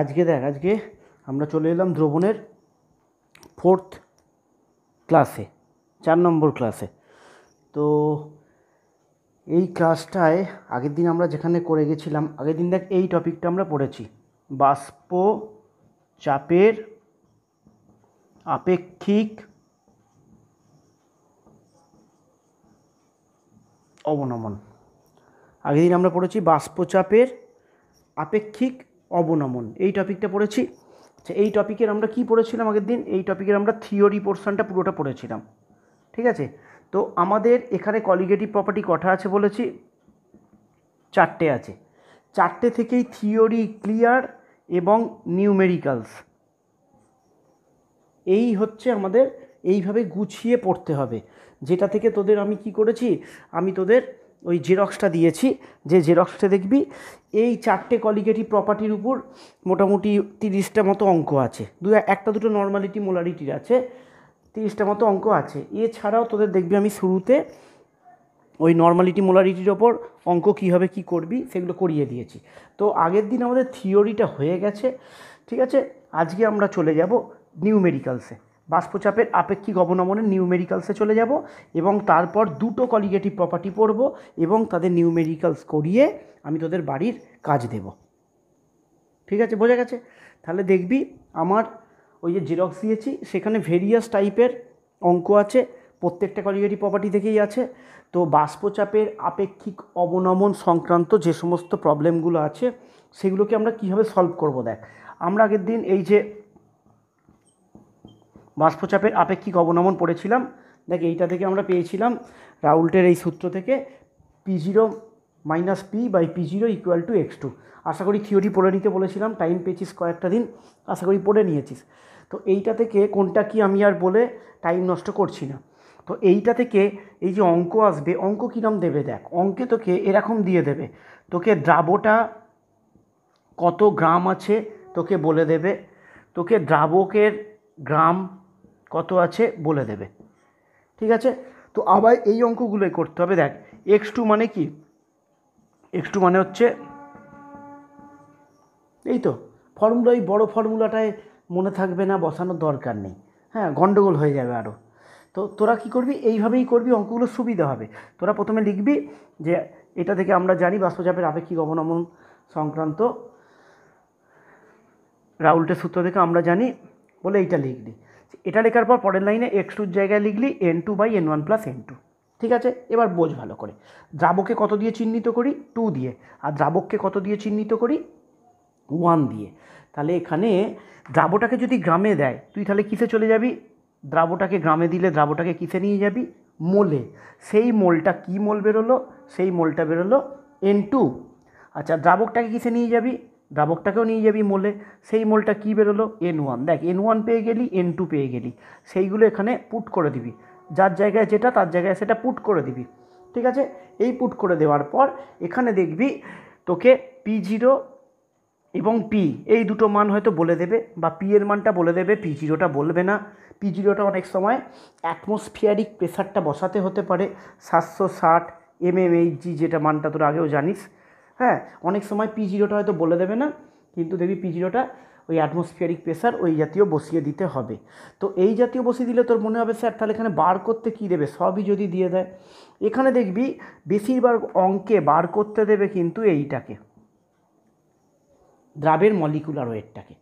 আজকে দেখ, আজকে আমরা চলে এলাম দ্রবণের 4th ক্লাসে, 4 নম্বর ক্লাসে। তো এই ক্লাসটায় আগের দিন আমরা যেখানে করে গেছিলাম, আগের দিন দেখ এই টপিকটা আমরা পড়েছি, বাষ্প চাপের আপেক্ষিক অবনমন। আগের দিন আমরা পড়েছি বাষ্পচাপের আপেক্ষিক অবনমন, এই টপিকটা পড়েছি। আচ্ছা, এই টপিকের আমরা কি পড়েছিলাম আগের দিন? এই টপিকের আমরা থিওরি পোর্শনটা পুরোটা পড়েছিলাম, ঠিক আছে? তো আমাদের এখানে কলিগেটিভ প্রপার্টি কটা আছে বলেছি? 4টে আছে। 4টে থেকেই থিওরি ক্লিয়ার এবং নিউমেরিক্যালস, এই হচ্ছে আমাদের এইভাবে গুছিয়ে পড়তে হবে। যেটা থেকে তোদের আমি কি করেছি, আমি তোদের ওই জেরক্সটা দিয়েছি, যে জেরক্সটা দেখবি এই 4টে কলিগেটিভ প্রপার্টির উপর মোটামুটি 30টা মতো অঙ্ক আছে। একটা দুটো নর্মালিটি মোলারিটির আছে, 30টা মতো অঙ্ক আছে। এছাড়াও তোদের দেখবি আমি শুরুতে ওই নর্মালিটি মোলারিটির ওপর অঙ্ক কীভাবে কী করবি সেগুলো করিয়ে দিয়েছি। তো আগের দিন আমাদের থিওরিটা হয়ে গেছে, ঠিক আছে? আজকে আমরা চলে যাব নিউমেরিক্যালসে, বাষ্পচাপের আপেক্ষিক অবনমনের নিউমেরিক্যালসে চলে যাব এবং তারপর দুটো কলিগেটিভ প্রপার্টি পড়ব এবং তাদের নিউমেরিক্যালস করিয়ে আমি তোদের বাড়ির কাজ দেব, ঠিক আছে? বোঝা গেছে? তাহলে দেখবি আমার ওই যে জেরক্স দিয়েছি সেখানে ভেরিয়াস টাইপের অঙ্ক আছে, প্রত্যেকটা কলিগেটিভ প্রপার্টি থেকেই আছে। তো বাষ্পচাপের আপেক্ষিক অবনমন সংক্রান্ত যে সমস্ত প্রবলেমগুলো আছে সেগুলোকে আমরা কীভাবে সলভ করব। দেখ, আমরা আগের দিন এই যে বাষ্পচাপের আপেক্ষিক অবনমন পড়েছিলাম। দেখ, এইটা থেকে আমরা পেয়েছিলাম রাউল্টের এই সূত্র থেকে P0 minus P/P0 equal to x2। আশা করি থিওরি পড়ে নিতে বলেছিলাম, টাইম পেয়েছিস কয়েকটা দিন, আশা করি পড়ে নিয়েছিস। তো এইটা থেকে কোনটা কি আমি আর বলে টাইম নষ্ট করছি না। তো এইটা থেকে এই যে অঙ্ক আসবে, অঙ্ক কীরকম দেবে দেখ, অঙ্কে তোকে এরকম দিয়ে দেবে, তোকে দ্রাবটা কত গ্রাম আছে তোকে বলে দেবে, তোকে দ্রাবকের গ্রাম কত আছে বলে দেবে, ঠিক আছে? তো আবার এই অঙ্কগুলোই করতে হবে। দেখ, x2 মানে কি? x2 মানে হচ্ছে এই তো ফর্মুলা, এই বড়ো ফর্মুলাটায় মনে থাকবে না, বসানোর দরকার নেই, হ্যাঁ, গন্ডগোল হয়ে যাবে আরও। তো তোরা কি করবি, এইভাবেই করবি, অঙ্কগুলো সুবিধা হবে। তোরা প্রথমে লিখবি যে এটা থেকে আমরা জানি বাষ্পচাপের আপেক্ষিক অবনমন সংক্রান্ত রাউল্টের সূত্র থেকে আমরা জানি বলে এইটা লিখলি। এটা লেখার পর পরের লাইনে x2-র জায়গায় লিখলি n2/n1 + n2, ঠিক আছে? এবার বোঝ ভালো করে, দ্রাবকে কত দিয়ে চিহ্নিত করি? 2 দিয়ে। আর দ্রাবককে কত দিয়ে চিহ্নিত করি? 1 দিয়ে। তাহলে এখানে দ্রাবটাকে যদি গ্রামে দেয়, তুই তাহলে কিসে চলে যাবি? দ্রাবটাকে গ্রামে দিলে দ্রাবটাকে কিসে নিয়ে যাবি? মোলে। সেই মোলটা কি মোল বেরোলো? সেই মোলটা বেরোলো n2। আচ্ছা, দ্রাবকটাকে কিসে নিয়ে যাবি? দ্রাবকটাকেও নিয়ে যাবি মোলে, সেই মোলটা কি বেরোলো? n1। দেখ, n1 পেয়ে গেলি, n2 পেয়ে গেলি, সেইগুলো এখানে পুট করে দিবি, যার জায়গায় যেটা তার জায়গায় সেটা পুট করে দিবি, ঠিক আছে? এই পুট করে দেওয়ার পর এখানে দেখবি তোকে P0 এবং P এই দুটো মান হয়তো বলে দেবে, বা P এর মানটা বলে দেবে, P0টা বলবে না। P0টা অনেক সময় অ্যাটমসফিয়ারিক প্রেসারটা বসাতে হতে পারে 760 mmHg, যেটা মানটা তোর আগেও জানিস, হ্যাঁ। অনেক সময় P0টা হয়তো বলে দেবে না, কিন্তু দেখবি P0টা ওই অ্যাটমসফিয়ারিক প্রেসার ওই জাতীয় বসিয়ে দিতে হবে। তো এই জাতীয় বসিয়ে দিলে তোর মনে হবে স্যার তাহলে এখানে বার করতে কী দেবে, সবই যদি দিয়ে দেয়। এখানে দেখবি বেশিরভাগ অঙ্কে বার করতে দেবে কিন্তু এইটাকে, দ্রাবের মলিকুলার ওয়েটটাকে,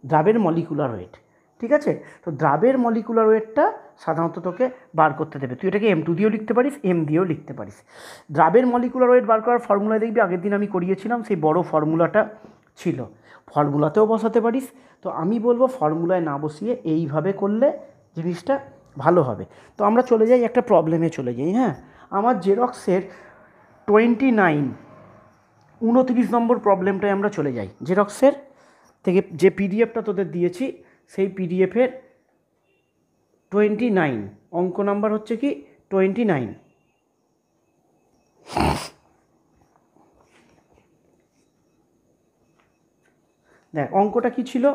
দ্রাবের মলিকুলার ওয়েট, ঠিক আছে? তো দ্রাবের মলিকুলার ওয়েটটা সাধারণত তোকে বার করতে দেবে। তুই এটাকে m2 দিয়েও লিখতে পারিস, m দিয়েও লিখতে পারিস। দ্রাবের মলিকুলার ওয়েট বার করার ফর্মুলায় দেখবি আগের দিন আমি করিয়েছিলাম, সেই বড় ফর্মুলাটা ছিল, ফর্মুলাতেও বসাতে পারিস। তো আমি বলবো ফর্মুলায় না বসিয়ে এইভাবে করলে জিনিসটা ভালো হবে। তো আমরা চলে যাই একটা প্রবলেমে চলে যাই, হ্যাঁ। আমার জেরক্সের 29 নম্বর প্রবলেমটায় আমরা চলে যাই। জেরক্সের থেকে যে পিডিএফটা তোদের দিয়েছি সেই পিডিএফের 29 অঙ্ক নাম্বার হচ্ছে কি 29। দেখ, অঙ্কটা কি ছিল?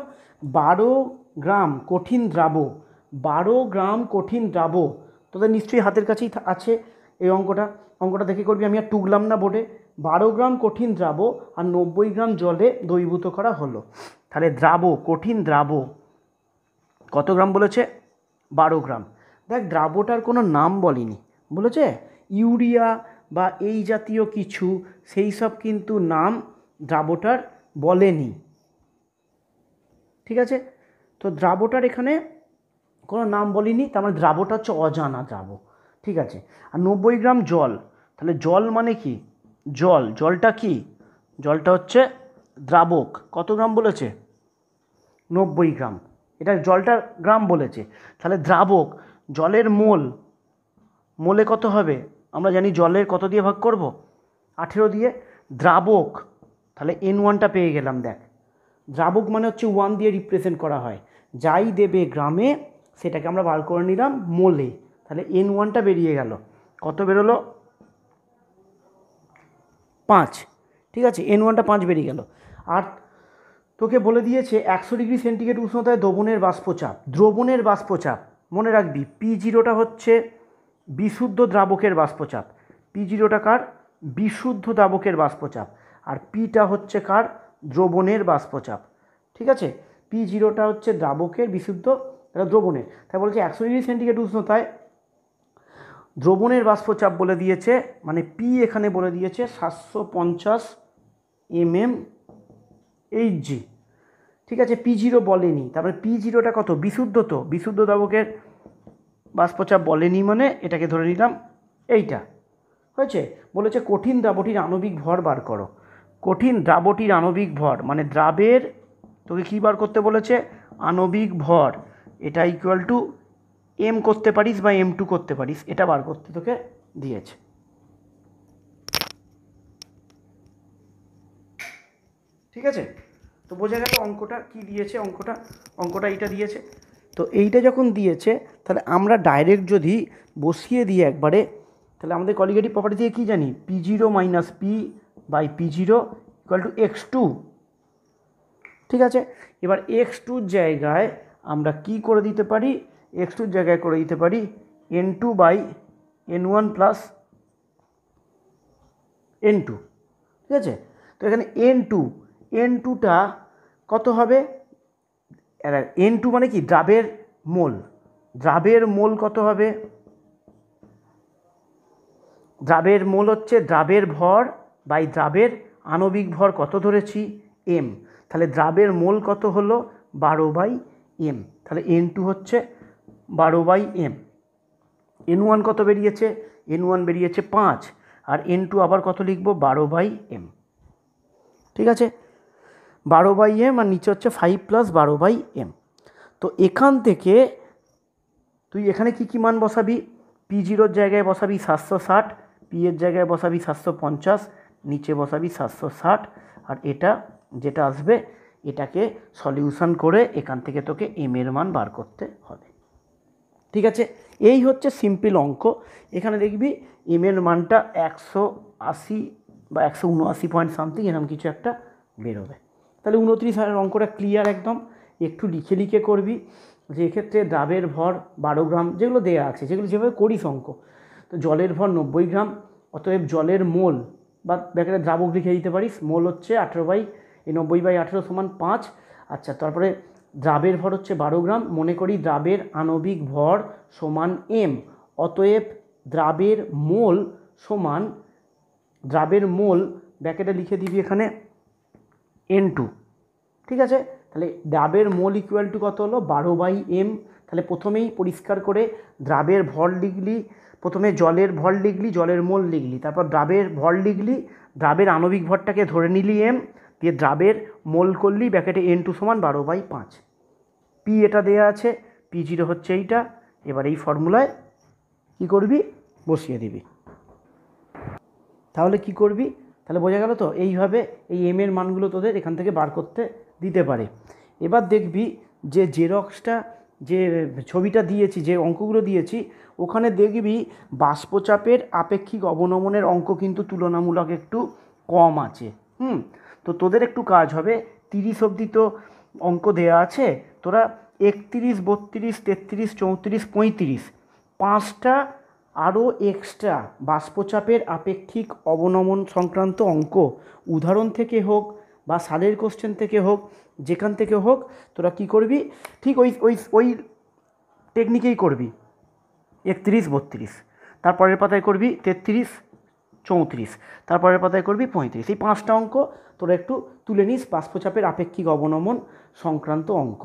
12 গ্রাম কঠিন দ্রাব, 12 গ্রাম কঠিন দ্রাব। তোদের নিশ্চয়ই হাতের কাছেই আছে এই অঙ্কটা। অঙ্কটা দেখে করবি, আমি আর টুকলাম না বোর্ডে, 12 গ্রাম কঠিন দ্রাব আর 90 গ্রাম জলে দ্রবীভূত করা হলো। তাহলে দ্রাব, কঠিন দ্রাব কত গ্রাম বলেছে? 12 গ্রাম। দেখ দ্রাবটার কোনো নাম বলেনি, বলেছে ইউরিয়া বা এই জাতীয় কিছু, সেই সব কিন্তু নাম দ্রাবটার বলেনি। ঠিক আছে, তো দ্রাবটার এখানে কোনো নাম বলিনি, তার মানে দ্রাবটা হচ্ছে অজানা দ্রাব। ঠিক আছে, আর 90 গ্রাম জল, তাহলে জল মানে কি? জলটা কি? জলটা হচ্ছে দ্রাবক। কত গ্রাম বলেছে? 90 গ্রাম। এটা জলটা গ্রাম বলেছে, তাহলে দ্রাবক জলের মোলে কত হবে? আমরা জানি জলের কত দিয়ে ভাগ করব? 18 দিয়ে। দ্রাবক, তাহলে N1টা পেয়ে গেলাম। দেখ দ্রাবক মানে হচ্ছে 1 দিয়ে রিপ্রেজেন্ট করা হয়, যাই দেবে গ্রামে সেটাকে আমরা বার করে নিলাম মোলে। তাহলে N1টা বেরিয়ে গেল। কত বেরোলো? 5। ঠিক আছে, N1টা 5 বেরিয়ে গেল। আর তোকে বলে দিয়েছে 100 ডিগ্রি সেন্টিগ্রেড উষ্ণতায় দ্রবণের বাষ্পচাপ মনে রাখবি। P0টা হচ্ছে বিশুদ্ধ দ্রাবকের বাষ্পচাপ, P0টা কার? বিশুদ্ধ দ্রাবকের বাষ্পচাপ। আর Pটা হচ্ছে কার? দ্রবণের বাষ্পচাপ। ঠিক আছে, P0টা হচ্ছে দ্রাবকের, বিশুদ্ধ দ্রবণের। তাই বলছে 100 ডিগ্রি সেন্টিগ্রেড উষ্ণতায় দ্রবণের বাষ্পচাপ বলে দিয়েছে, মানে P এখানে বলে দিয়েছে 750 mmHg। ঠিক আছে, P0 বলেনি, তারপরে P0টা কত? বিশুদ্ধ, তো বিশুদ্ধ দ্রাবকের বাষ্পচাপ বলেনি, মানে এটাকে ধরে নিলাম এইটা হয়েছে। বলেছে কঠিন দ্রাবটির আণবিক ভর বার করো। কঠিন দ্রাবটির আণবিক ভর মানে দ্রাবের, তোকে কী বার করতে বলেছে? আণবিক ভর। এটা ইকুয়াল টু M করতে পারিস বা M2 করতে পারিস, এটা বার করতে তোকে দিয়েছে। ঠিক আছে, তো বোঝা গেল অঙ্কটা কি দিয়েছে। অঙ্কটা এইটা দিয়েছে। তো এইটা যখন দিয়েছে, তাহলে আমরা ডাইরেক্ট যদি বসিয়ে দিই একবারে, তাহলে আমাদের কলিগেটিভ প্রপার্টি দিয়ে কী জানি? P0 minus P by P0 equal to x2। ঠিক আছে, এবার x2-র জায়গায় আমরা কি করে দিতে পারি? x2-র জায়গায় করে দিতে পারি N2 by N1 plus N2। ঠিক আছে, তো এখানে N2টা কত হবে? N2 মানে কি? দ্রাবের মোল কত হবে? দ্রাবের মোল হচ্ছে দ্রাবের ভর বাই দ্রাবের আণবিক ভর কত ধরেছি? M। তাহলে দ্রাবের মোল কত হলো? 12/m। তাহলে N2 হচ্ছে 12/m। N1 কত বেরিয়েছে? N1 বেরিয়েছে 5, আর N2 আবার কত লিখব? 12/m। ঠিক আছে, 12/m, আর নিচে হচ্ছে 5 প্লাস 12/m। তো এখান থেকে তুই এখানে কি মান বসাবি? P0-র জায়গায় বসাবি 760, P এর জায়গায় বসাবি 750, নিচে বসাবি 760, আর এটা যেটা আসবে এটাকে সলিউশন করে এখান থেকে তোকে M এর মান বার করতে হবে। ঠিক আছে, এই হচ্ছে সিম্পল অঙ্ক। এখানে দেখবি M এর মানটা 180 বা 179 পয়েন্ট সামথিং এরকম কিছু একটা বেরোবে। তাহলে 29 অঙ্কটা ক্লিয়ার একদম। একটু লিখে করবি, যে এক্ষেত্রে দ্রাবের ভর 12 গ্রাম, যেগুলো দেওয়া আছে, যেগুলো যেভাবে করিস অঙ্ক। তো জলের ভর 90 গ্রাম, অতএব জলের মোল বা ব্যাকেটে দ্রাবক লিখে দিতে পারিস। মোল হচ্ছে 90/18 সমান 5। আচ্ছা, তারপরে দ্রাবের ভর হচ্ছে 12 গ্রাম। মনে করি দ্রাবের আণবিক ভর সমান M, অতএব দ্রাবের মোল ব্যাকেটে লিখে দিবি এখানে N2। ঠিক আছে, তাহলে দ্রাবের মোল ইকুয়াল টু কত হলো? 12/m। তাহলে প্রথমেই পরিষ্কার করে দ্রাবের ভর লিখলি, প্রথমে জলের ভর লিখলি, জলের মোল লিখলি, তারপর দ্রাবের ভর লিখলি, দ্রাবের আণবিক ভরটাকে ধরে নিলি M, দিয়ে দ্রাবের মোল করলি ব্যাকেটে N2 সমান 12/5। P এটা দেওয়া আছে, P0 হচ্ছে এইটা। এবার এই ফর্মুলায় কী করবি? বসিয়ে দিবি। তাহলে কি করবি? তাহলে বোঝা গেল তো, এইভাবে এই M এর মানগুলো তোদের এখান থেকে বার করতে দিতে পারে। এবার দেখবি যে জেরক্সটা, যে ছবিটা দিয়েছি, যে অঙ্কগুলো দিয়েছি, ওখানে দেখবি বাষ্পচাপের আপেক্ষিক অবনমনের অঙ্ক কিন্তু তুলনামূলক একটু কম আছে। তো তোদের একটু কাজ হবে, 30 অবধি তো অঙ্ক দেওয়া আছে, তোরা 31, 32, 33, 34, 35 5টা আরও এক্সট্রা বাষ্পচাপের আপেক্ষিক অবনমন সংক্রান্ত অঙ্ক উদাহরণ থেকে হোক বা সালের কোশ্চেন থেকে হোক, যেখান থেকে হোক, তোরা কী করবি, ঠিক ওই ওই ওই টেকনিকেই করবি। 31, 32, তারপরের পাতায় করবি 33, 34, তারপরের পাতায় করবি 35। এই 5টা অঙ্ক তোরা একটু তুলে নিস, বাষ্পচাপের আপেক্ষিক অবনমন সংক্রান্ত অঙ্ক।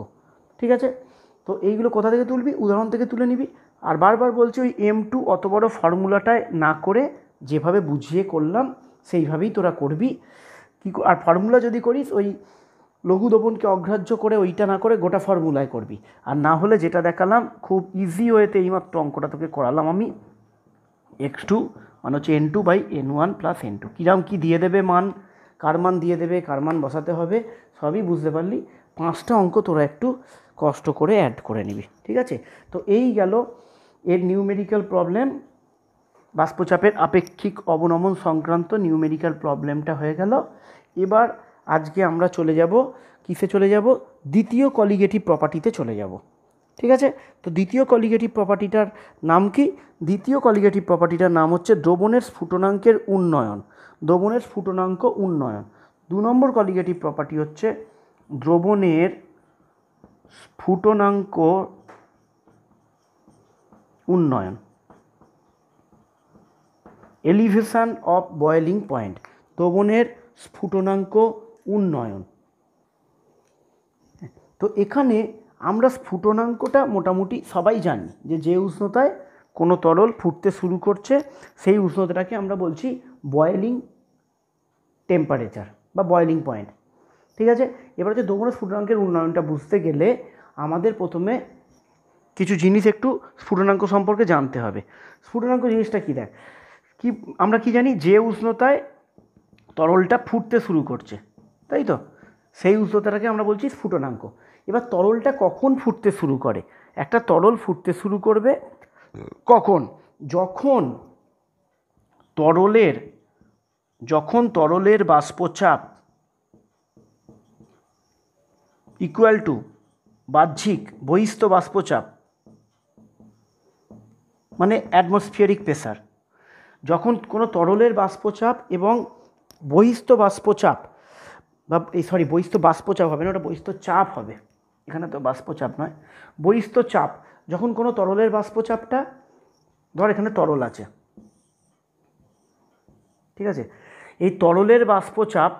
ঠিক আছে? তো এইগুলো কোথা থেকে তুলবি? উদাহরণ থেকে তুলে নিবি। আর বারবার বলছি, ওই M2 অত বড় ফর্মুলাটায় না করে যেভাবে বুঝিয়ে করলাম সেইভাবেই তোরা করবি। আর ফর্মুলা যদি করিস, ওই লঘু দবনকে অগ্রাহ্য করে ওইটা না করে গোটা ফর্মুলায় করবি। আর না হলে যেটা দেখালাম খুব ইজি ওয়েতে এইমাত্র অঙ্কটা তোকে করালাম আমি, x2 মানে হচ্ছে n2/n1 + n2, কিরম কী দিয়ে দেবে মান, কার মান দিয়ে দেবে, কার মান বসাতে হবে, সবই বুঝতে পারলি। 5টা অঙ্ক তোরা একটু কষ্ট করে অ্যাড করে নিবি। ঠিক আছে? তো এই গেল এর নিউমেরিক্যাল প্রবলেম, বাষ্পচাপের আপেক্ষিক অবনমন সংক্রান্ত নিউমেরিক্যাল প্রবলেমটা হয়ে গেল। এবার আজকে আমরা চলে যাব কিসে চলে যাব? দ্বিতীয় কলিগেটিভ প্রপার্টিতে চলে যাব। ঠিক আছে? তো দ্বিতীয় কলিগেটিভ প্রপার্টিটার নাম কি? দ্বিতীয় কলিগেটিভ প্রপার্টিটার নাম হচ্ছে দ্রবণের স্ফুটনাঙ্কের উন্নয়ন। দ্রবণের স্ফুটনাঙ্ক উন্নয়ন। 2 নম্বর কলিগেটিভ প্রপার্টি হচ্ছে দ্রবণের স্ফুটনাঙ্ক উন্নয়ন, এলিভেশন অফ বয়েলিং পয়েন্ট। দ্রবণের স্ফুটনাঙ্ক উন্নয়ন। তো এখানে আমরা স্ফুটনাঙ্কটা মোটামুটি সবাই জানি, যে উষ্ণতায় কোনো তরল ফুটতে শুরু করছে সেই উষ্ণতাটাকে আমরা বলছি বয়েলিং টেম্পারেচার বা বয়েলিং পয়েন্ট। ঠিক আছে? এবার হচ্ছে দ্রবণের স্ফুটনাঙ্কের উন্নয়নটা বুঝতে গেলে আমাদের প্রথমে কিছু জিনিস একটু স্ফুটনাঙ্ক সম্পর্কে জানতে হবে। স্ফুটনাঙ্ক জিনিসটা কী? দেখ, কি আমরা কি জানি, যে উষ্ণতায় তরলটা ফুটতে শুরু করছে, তাই তো, সেই উষ্ণতাটাকে আমরা বলছি স্ফুটনাঙ্ক। এবার তরলটা কখন ফুটতে শুরু করে? একটা তরল ফুটতে শুরু করবে কখন? যখন তরলের বাষ্পচাপ ইকুয়াল টু বাহ্যিক বহিস্থ বাষ্পচাপ, মানে অ্যাটমসফিয়ারিক প্রেসার। যখন কোনো তরলের বাষ্পচাপ এবং বহিস্থ বাষ্পচাপ বা বহিস্থ বাষ্পচাপ হবে না, ওটা বহিস্থ চাপ হবে, এখানে তো বাষ্পচাপ নয়, বহিস্থ চাপ। যখন কোনো তরলের বাষ্পচাপটা, ধর এখানে তরল আছে, ঠিক আছে, এই তরলের বাষ্পচাপ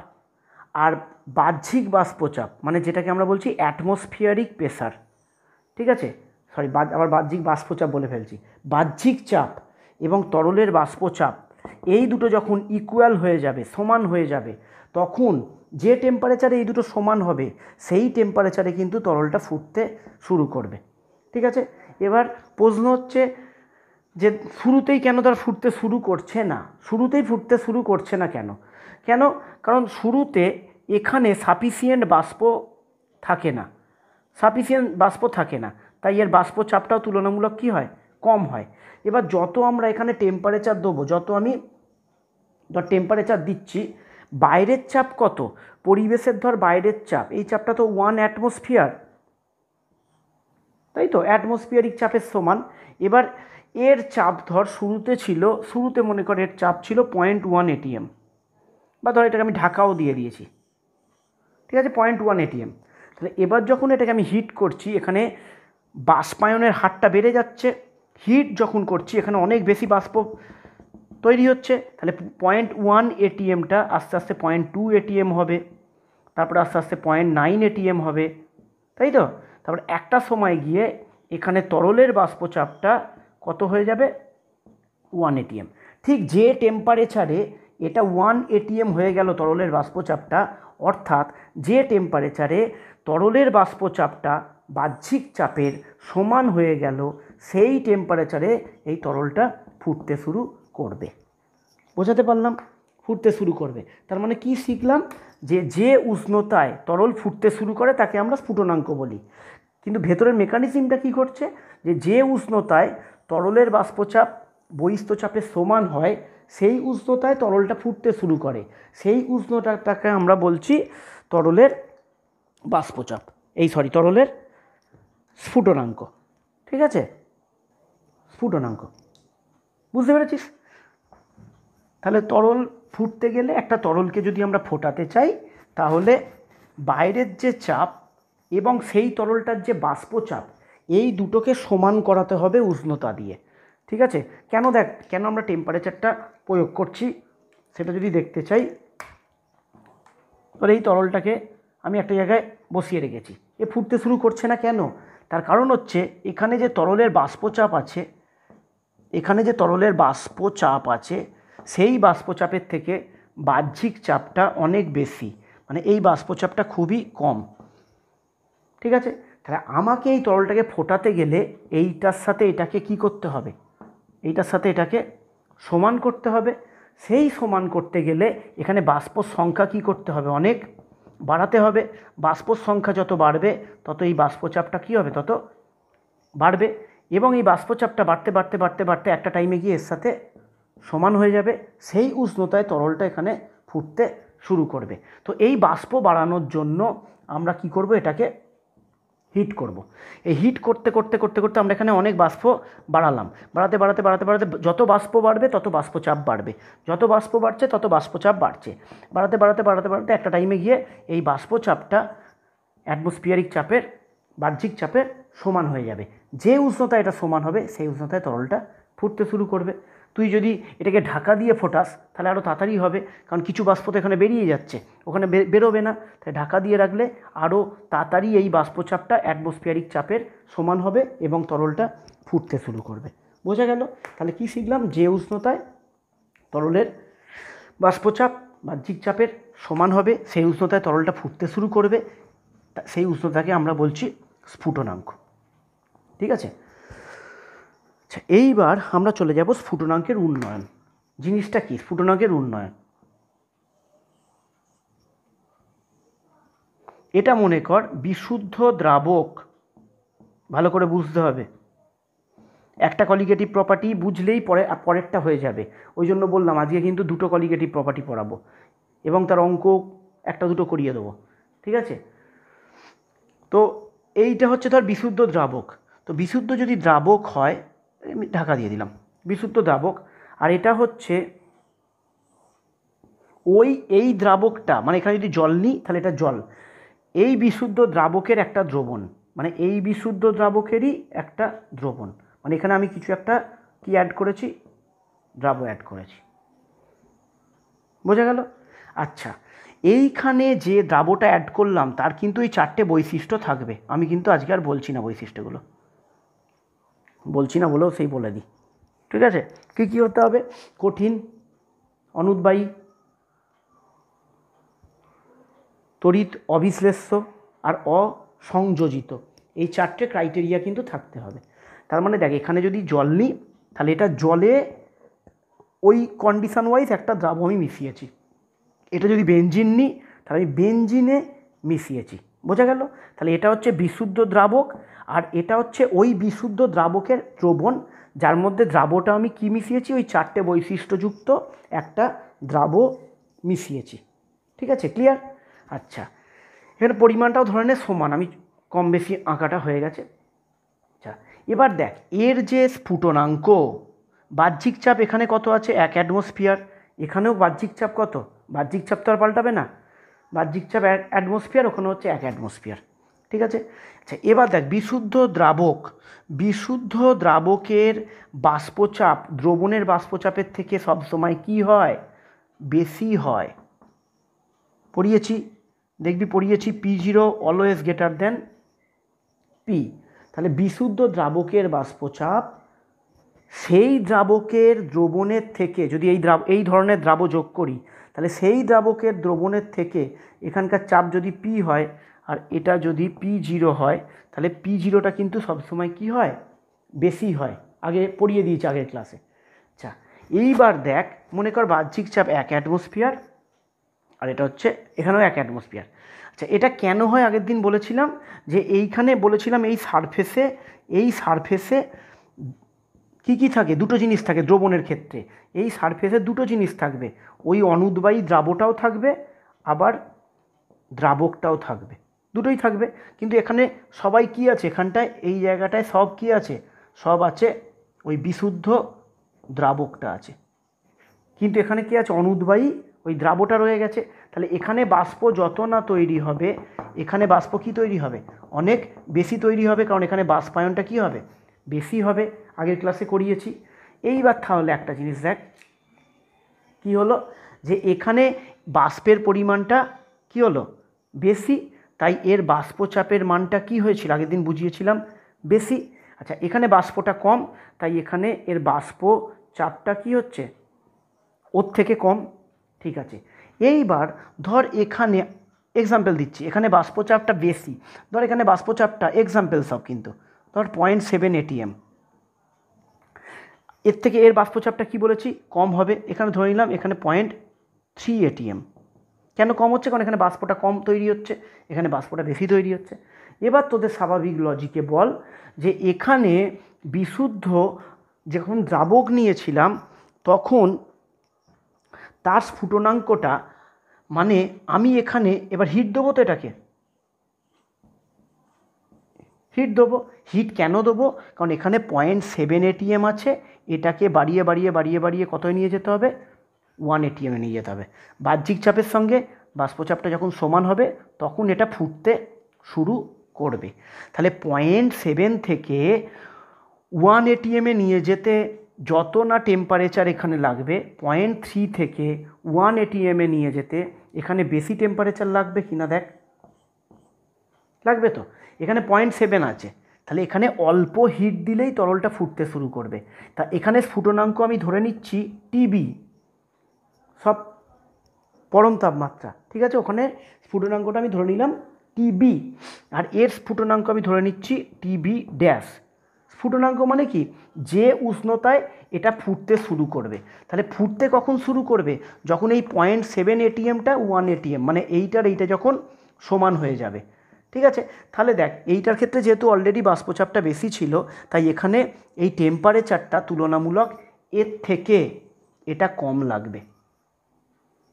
আর বাহ্যিক বাষ্পচাপ, মানে যেটাকে আমরা বলছি অ্যাটমসফিয়ারিক প্রেসার, ঠিক আছে, আবার বাহ্যিক বাষ্পচাপ বলে ফেলছি, বাহ্যিক চাপ এবং তরলের বাষ্পচাপ এই দুটো যখন ইকুয়াল হয়ে যাবে, সমান হয়ে যাবে, তখন যে টেম্পারেচারে এই দুটো সমান হবে সেই টেম্পারেচারে কিন্তু তরলটা ফুটতে শুরু করবে। ঠিক আছে? এবার প্রশ্ন হচ্ছে যে শুরুতেই কেন তার ফুটতে শুরু করছে না? শুরুতেই ফুটতে শুরু করছে না কেন? কারণ শুরুতে এখানে সাফিসিয়েন্ট বাষ্প থাকে না, তাই এর বাষ্পচাপটাও তুলনামূলক কী হয়? কম হয়। এবার যত আমরা এখানে টেম্পারেচার দেবো, যত আমি টেম্পারেচার দিচ্ছি, বাইরের চাপ কত? পরিবেশের বাইরের চাপ, এই চাপটা তো 1 অ্যাটমসফিয়ার, তাই তো, অ্যাটমসফিয়ারিক চাপের সমান। এবার এর চাপ শুরুতে মনে কর এর চাপ ছিল 0.1 ATM, বা ধর এটাকে আমি ঢাকাও দিয়ে দিয়েছি, ঠিক আছে, 0.1 ATM। তাহলে এবার যখন এটাকে আমি হিট করছি, এখানে বাষ্পায়নের হারটা বেড়ে যাচ্ছে, হিট যখন করছি এখানে অনেক বেশি বাষ্প তৈরি হচ্ছে, তাহলে 0.1 ATMটা আস্তে আস্তে 0.2 ATM হবে, তারপরে আস্তে আস্তে 0.9 ATM হবে, তাই তো। তারপরে একটা সময় গিয়ে এখানে তরলের বাষ্পচাপটা কত হয়ে যাবে? 1 ATM। ঠিক যে টেম্পারেচারে এটা 1 ATM হয়ে গেল তরলের বাষ্পচাপটা, অর্থাৎ যে টেম্পারেচারে তরলের বাষ্পচাপটা বাহ্যিক চাপের সমান হয়ে গেল, সেই টেম্পারেচারে এই তরলটা ফুটতে শুরু করবে। বোঝাতে পারলাম? ফুটতে শুরু করবে, তার মানে কি শিখলাম? যে উষ্ণতায় তরল ফুটতে শুরু করে তাকে আমরা স্ফুটনাঙ্ক বলি। কিন্তু ভেতরের মেকানিজমটা কী ঘটছে? যে উষ্ণতায় তরলের বাষ্পচাপ বহিস্থ চাপের সমান হয়, সেই উষ্ণতায় তরলটা ফুটতে শুরু করে, সেই উষ্ণতাটাকে আমরা বলছি তরলের বাষ্পচাপ, তরলের স্ফুটনাঙ্ক। ঠিক আছে? স্ফুটনাঙ্ক। বুঝতে পেরেছিস? তাহলে তরল ফুটতে গেলে, একটা তরলকে যদি আমরা ফোটাতে চাই, তাহলে বাইরের যে চাপ এবং সেই তরলটার যে বাষ্প চাপ, এই দুটোকে সমান করাতে হবে উষ্ণতা দিয়ে। ঠিক আছে? কেন দেখ, কেন আমরা টেম্পারেচারটা প্রয়োগ করছি সেটা যদি দেখতে চাই, তাহলে এই তরলটাকে আমি একটা জায়গায় বসিয়ে রেখেছি, এ ফুটতে শুরু করছে না কেন? তার কারণ হচ্ছে এখানে যে তরলের বাষ্পচাপ আছে, এখানে যে তরলের বাষ্পচাপ আছে, সেই বাষ্পচাপের থেকে বাহ্যিক চাপটা অনেক বেশি, মানে এই বাষ্পচাপটা খুবই কম। ঠিক আছে? তাহলে আমাকে এই তরলটাকে ফোটাতে গেলে এইটার সাথে এটাকে কি করতে হবে? এইটার সাথে এটাকে সমান করতে হবে। সেই সমান করতে গেলে এখানে বাষ্পর সংখ্যা কি করতে হবে? অনেক বাড়াতে হবে। বাষ্পর সংখ্যা যত বাড়বে তত এই বাষ্পচাপটা কী হবে? তত বাড়বে, এবং এই বাষ্পচাপটা বাড়তে বাড়তে বাড়তে বাড়তে একটা টাইমে গিয়ে এর সাথে সমান হয়ে যাবে। সেই উষ্ণতায় তরলটা এখানে ফুটতে শুরু করবে। তো এই বাষ্প বাড়ানোর জন্য আমরা কি করব? এটাকে হিট করব। এই হিট করতে করতে করতে করতে আমরা এখানে অনেক বাষ্প বাড়ালাম, বাড়াতে বাড়াতে বাড়াতে বাড়াতে যত বাষ্প বাড়বে তত বাষ্পচাপ বাড়বে, যত বাষ্প বাড়ছে তত বাষ্পচাপ বাড়ছে, বাড়াতে বাড়াতে বাড়াতে বাড়াতে একটা টাইমে গিয়ে এই বাষ্পচাপটা অ্যাটমসফিয়ারিক চাপের, বাহ্যিক চাপের সমান হয়ে যাবে। যে উষ্ণতায় এটা সমান হবে সেই উষ্ণতায় তরলটা ফুটতে শুরু করবে। তুই যদি এটাকে ঢাকা দিয়ে ফোটাস তাহলে আরও তাড়াতাড়ি হবে, কারণ কিছু বাষ্প তো এখানে বেরিয়ে যাচ্ছে, ওখানে বেরোবে না। তাই ঢাকা দিয়ে রাখলে আরও তাড়াতাড়ি এই বাষ্পচাপটা অ্যাটমসফিয়ারিক চাপের সমান হবে এবং তরলটা ফুটতে শুরু করবে। বোঝা গেল? তাহলে কি শিখলাম? যে উষ্ণতায় তরলের বাষ্পচাপ বাহ্যিক চাপের সমান হবে সেই উষ্ণতায় তরলটা ফুটতে শুরু করবে, সেই উষ্ণতাকে আমরা বলছি স্ফুটনাঙ্ক। ঠিক আছে? আচ্ছা, এইবার আমরা চলে যাব স্ফুটনাঙ্কের উন্নয়ন। জিনিসটা কি স্ফুটনাঙ্কের উন্নয়ন? এটা মনে কর বিশুদ্ধ দ্রাবক, ভালো করে বুঝতে হবে। একটা কলিগেটিভ প্রপার্টি বুঝলেই পরেরটা হয়ে যাবে। ওই জন্য বললাম আজকে কিন্তু দুটো কলিগেটিভ প্রপার্টি পড়াবো এবং তার অঙ্ক একটা দুটো করিয়ে দেবো। ঠিক আছে? তো এইটা হচ্ছে ধর বিশুদ্ধ দ্রাবক। তো বিশুদ্ধ যদি দ্রাবক হয়, আমি ঢাকা দিয়ে দিলাম, বিশুদ্ধ দ্রাবক। আর এটা হচ্ছে এই দ্রাবকটা, মানে এখানে যদি জল নিই তাহলে এটা জল, এই বিশুদ্ধ দ্রাবকের একটা দ্রবণ, মানে এই বিশুদ্ধ দ্রাবকেরই একটা দ্রবণ, মানে এখানে আমি কিছু একটা কি অ্যাড করেছি? দ্রাব অ্যাড করেছি। বোঝা গেল? আচ্ছা, এইখানে যে দ্রাবটা অ্যাড করলাম তার কিন্তু এই চারটে বৈশিষ্ট্য থাকবে। আমি কিন্তু আজকে আর বলছি না বৈশিষ্ট্যগুলো, বলছি না বলেও সেই বলে দিই। ঠিক আছে? কী কী হতে হবে? কঠিন, অনুদ্বায়ী, তড়িৎ অবিশ্লেষ্য আর অসংযোজিত, এই চারটে ক্রাইটেরিয়া কিন্তু থাকতে হবে। তার মানে দেখ, এখানে যদি জল নিই তাহলে এটা জলে ওই কন্ডিশন ওয়াইজ একটা দ্রাব আমি মিশিয়েছি। এটা যদি বেঞ্জিন নিই তাহলে আমি বেঞ্জিনে মিশিয়েছি। বোঝা গেল? তাহলে এটা হচ্ছে বিশুদ্ধ দ্রাবক, আর এটা হচ্ছে ওই বিশুদ্ধ দ্রাবকের দ্রবণ যার মধ্যে দ্রাবটা আমি কি মিশিয়েছি? ওই চারটে বৈশিষ্ট্যযুক্ত একটা দ্রাব মিশিয়েছি। ঠিক আছে? ক্লিয়ার? আচ্ছা, এখানে পরিমাণটাও ধরে নে সমান, আমি কম বেশি আঁকাটা হয়ে গেছে। আচ্ছা, এবার দেখ এর যে স্ফুটনাঙ্ক, বাহ্যিক চাপ এখানে কত আছে? 1 অ্যাটমসফিয়ার। এখানেও বাহ্যিক চাপ কত? বাহ্যিক চাপ তো আর পাল্টাবে না, বাহ্যিক চাপ 1 অ্যাটমসফিয়ার, ওখানে হচ্ছে 1 অ্যাটমসফিয়ার। ঠিক আছে? আচ্ছা, এবার দেখ বিশুদ্ধ দ্রাবক, বিশুদ্ধ দ্রাবকের বাষ্পচাপ দ্রবণের বাষ্পচাপের থেকে সবসময় কি হয়? বেশি হয়। পড়িয়েছি, দেখবি পড়িয়েছি, P0 always greater than P। তাহলে বিশুদ্ধ দ্রাবকের বাষ্পচাপ সেই দ্রাবকের দ্রবণের থেকে, যদি এই ধরনের দ্রাব যোগ করি তাহলে সেই দ্রাবকের দ্রবণের থেকে এখানকার চাপ যদি P হয় আর এটা যদি P0 হয়, তাহলে P0টা কিন্তু সবসময় কি হয়? বেশি হয়। আগে পড়িয়ে দিয়েছি আগের ক্লাসে। আচ্ছা, এইবার দেখ মনে কর বাহ্যিক চাপ 1 অ্যাটমসফিয়ার আর এটা হচ্ছে এখানেও 1 অ্যাটমসফিয়ার। আচ্ছা, এটা কেন হয়? আগের দিন বলেছিলাম যে এইখানে বলেছিলাম এই সারফেসে কি কি থাকে? দুটো জিনিস থাকে দ্রবণের ক্ষেত্রে। এই সারফেসে দুটো জিনিস থাকবে, ওই অনুদ্বায়ী দ্রাবটাও থাকবে আবার দ্রাবকটাও থাকবে, দুটোই থাকবে। কিন্তু এখানে সবাই কি আছে? এখানটায় এই জায়গাটায় সব কি আছে? সব আছে ওই বিশুদ্ধ দ্রাবকটা আছে, কিন্তু এখানে কি আছে, অনুদ্বায়ী ওই দ্রাবটা রয়ে গেছে। তাহলে এখানে বাষ্প যত না তৈরি হবে, এখানে বাষ্প কি তৈরি হবে, অনেক বেশি তৈরি হবে, কারণ এখানে বাষ্পায়নটা কি হবে, বেশি হবে। আগের ক্লাসে করিয়েছি। এইবার তাহলে একটা জিনিস দেখ, কি হলো, যে এখানে বাষ্পের পরিমাণটা কি হলো, বেশি, তাই এর বাষ্পচাপের মানটা কি হয়েছিল, আগের দিন বুঝিয়েছিলাম, বেশি। আচ্ছা, এখানে বাষ্পটা কম, তাই এখানে এর বাষ্প চাপটা কি হচ্ছে, ওর থেকে কম। ঠিক আছে, এইবার ধর এখানে এক্সাম্পল দিচ্ছি, এখানে বাষ্পচাপটা বেশি, ধর এখানে বাষ্পচাপটা এক্সাম্পল সব, কিন্তু ধর 0.7 ATM, এর থেকে এর বাষ্পচাপটা কি বলেছি, কম হবে। এখানে ধরে নিলাম এখানে 0.3 ATM। কেন কম হচ্ছে, কারণ এখানে বাষ্পটা কম তৈরি হচ্ছে, এখানে বাষ্পটা বেশি তৈরি হচ্ছে। এবার তোদের স্বাভাবিক লজিকে বল যে এখানে বিশুদ্ধ যখন দ্রাবক নিয়েছিলাম তখন তার স্ফুটনাঙ্কটা, মানে আমি এখানে এবার হিট দেবো, তো এটাকে হিট দেবো। হিট কেন দেবো, কারণ এখানে 0.7 ATM আছে, এটাকে বাড়িয়ে বাড়িয়ে বাড়িয়ে বাড়িয়ে কতয় নিয়ে যেতে হবে, 1 ATM নিয়ে যেতে হবে। বাহ্যিক চাপের সঙ্গে বাষ্পচাপটা যখন সমান হবে তখন এটা ফুটতে শুরু করবে। তাহলে 0.7 থেকে 1 ATM নিয়ে যেতে যত না টেম্পারেচার এখানে লাগবে, 0.3 থেকে 1 ATM নিয়ে যেতে এখানে বেশি টেম্পারেচার লাগবে কিনা দেখ, লাগবে তো। এখানে 0.7 আছে, তাহলে এখানে অল্প হিট দিলেই তরলটা ফুটতে শুরু করবে। তা এখানে স্ফুটনাঙ্ক আমি ধরে নিচ্ছি টিবি, সব পরম তাপমাত্রা, ঠিক আছে, ওখানে স্ফুটনাঙ্কটা আমি ধরে নিলাম টিবি, আর এর স্ফুটনাঙ্ক আমি ধরে নিচ্ছি টিবি ড্যাশ। স্ফুটনাঙ্ক মানে কি, যে উষ্ণতায় এটা ফুটতে শুরু করবে। তাহলে ফুটতে কখন শুরু করবে, যখন এই 0.7 ATMটা 1 ATM, মানে এইটার এইটা যখন সমান হয়ে যাবে। ঠিক আছে, তাহলে দেখ এইটার ক্ষেত্রে যেহেতু অলরেডি বাষ্পচাপটা বেশি ছিল, তাই এখানে এই টেম্পারেচারটা তুলনামূলক এর থেকে এটা কম লাগবে,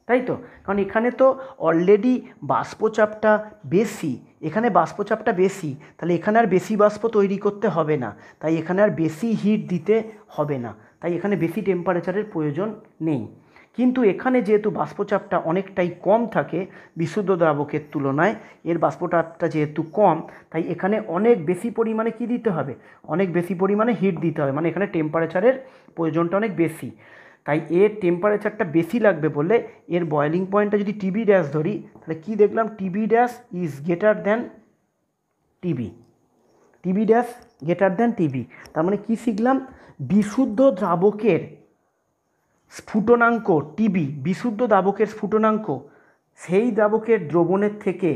তাই তো। কারণ এখানে তো অলরেডি বাষ্পচাপটা বেশি, এখানে বাষ্পচাপটা বেশি, তাহলে এখানে আর বেশি বাষ্প তৈরি করতে হবে না, তাই এখানে আর বেশি হিট দিতে হবে না, তাই এখানে বেশি টেম্পারেচারের প্রয়োজন নেই। কিন্তু এখানে যেহেতু বাষ্পচাপটা অনেকটাই কম থাকে বিশুদ্ধ দ্রাবকের তুলনায়, এর বাষ্পচাপটা যেহেতু কম, তাই এখানে অনেক বেশি পরিমাণে কি দিতে হবে, অনেক বেশি পরিমাণে হিট দিতে হবে, মানে এখানে টেম্পারেচারের প্রয়োজনটা অনেক বেশি। তাই এর টেম্পারেচারটা বেশি লাগবে বলে এর বয়েলিং পয়েন্টটা যদি টিবি ড্যাশ ধরি, তাহলে কি দেখলাম, TB dash is greater than TB, TB dash greater than TB. তার মানে কি শিখলাম, বিশুদ্ধ দ্রাবকের স্ফুটনাঙ্ক টিবি, বিশুদ্ধ দ্রাবকের স্ফুটনাঙ্ক সেই দ্রাবকের দ্রবণের থেকে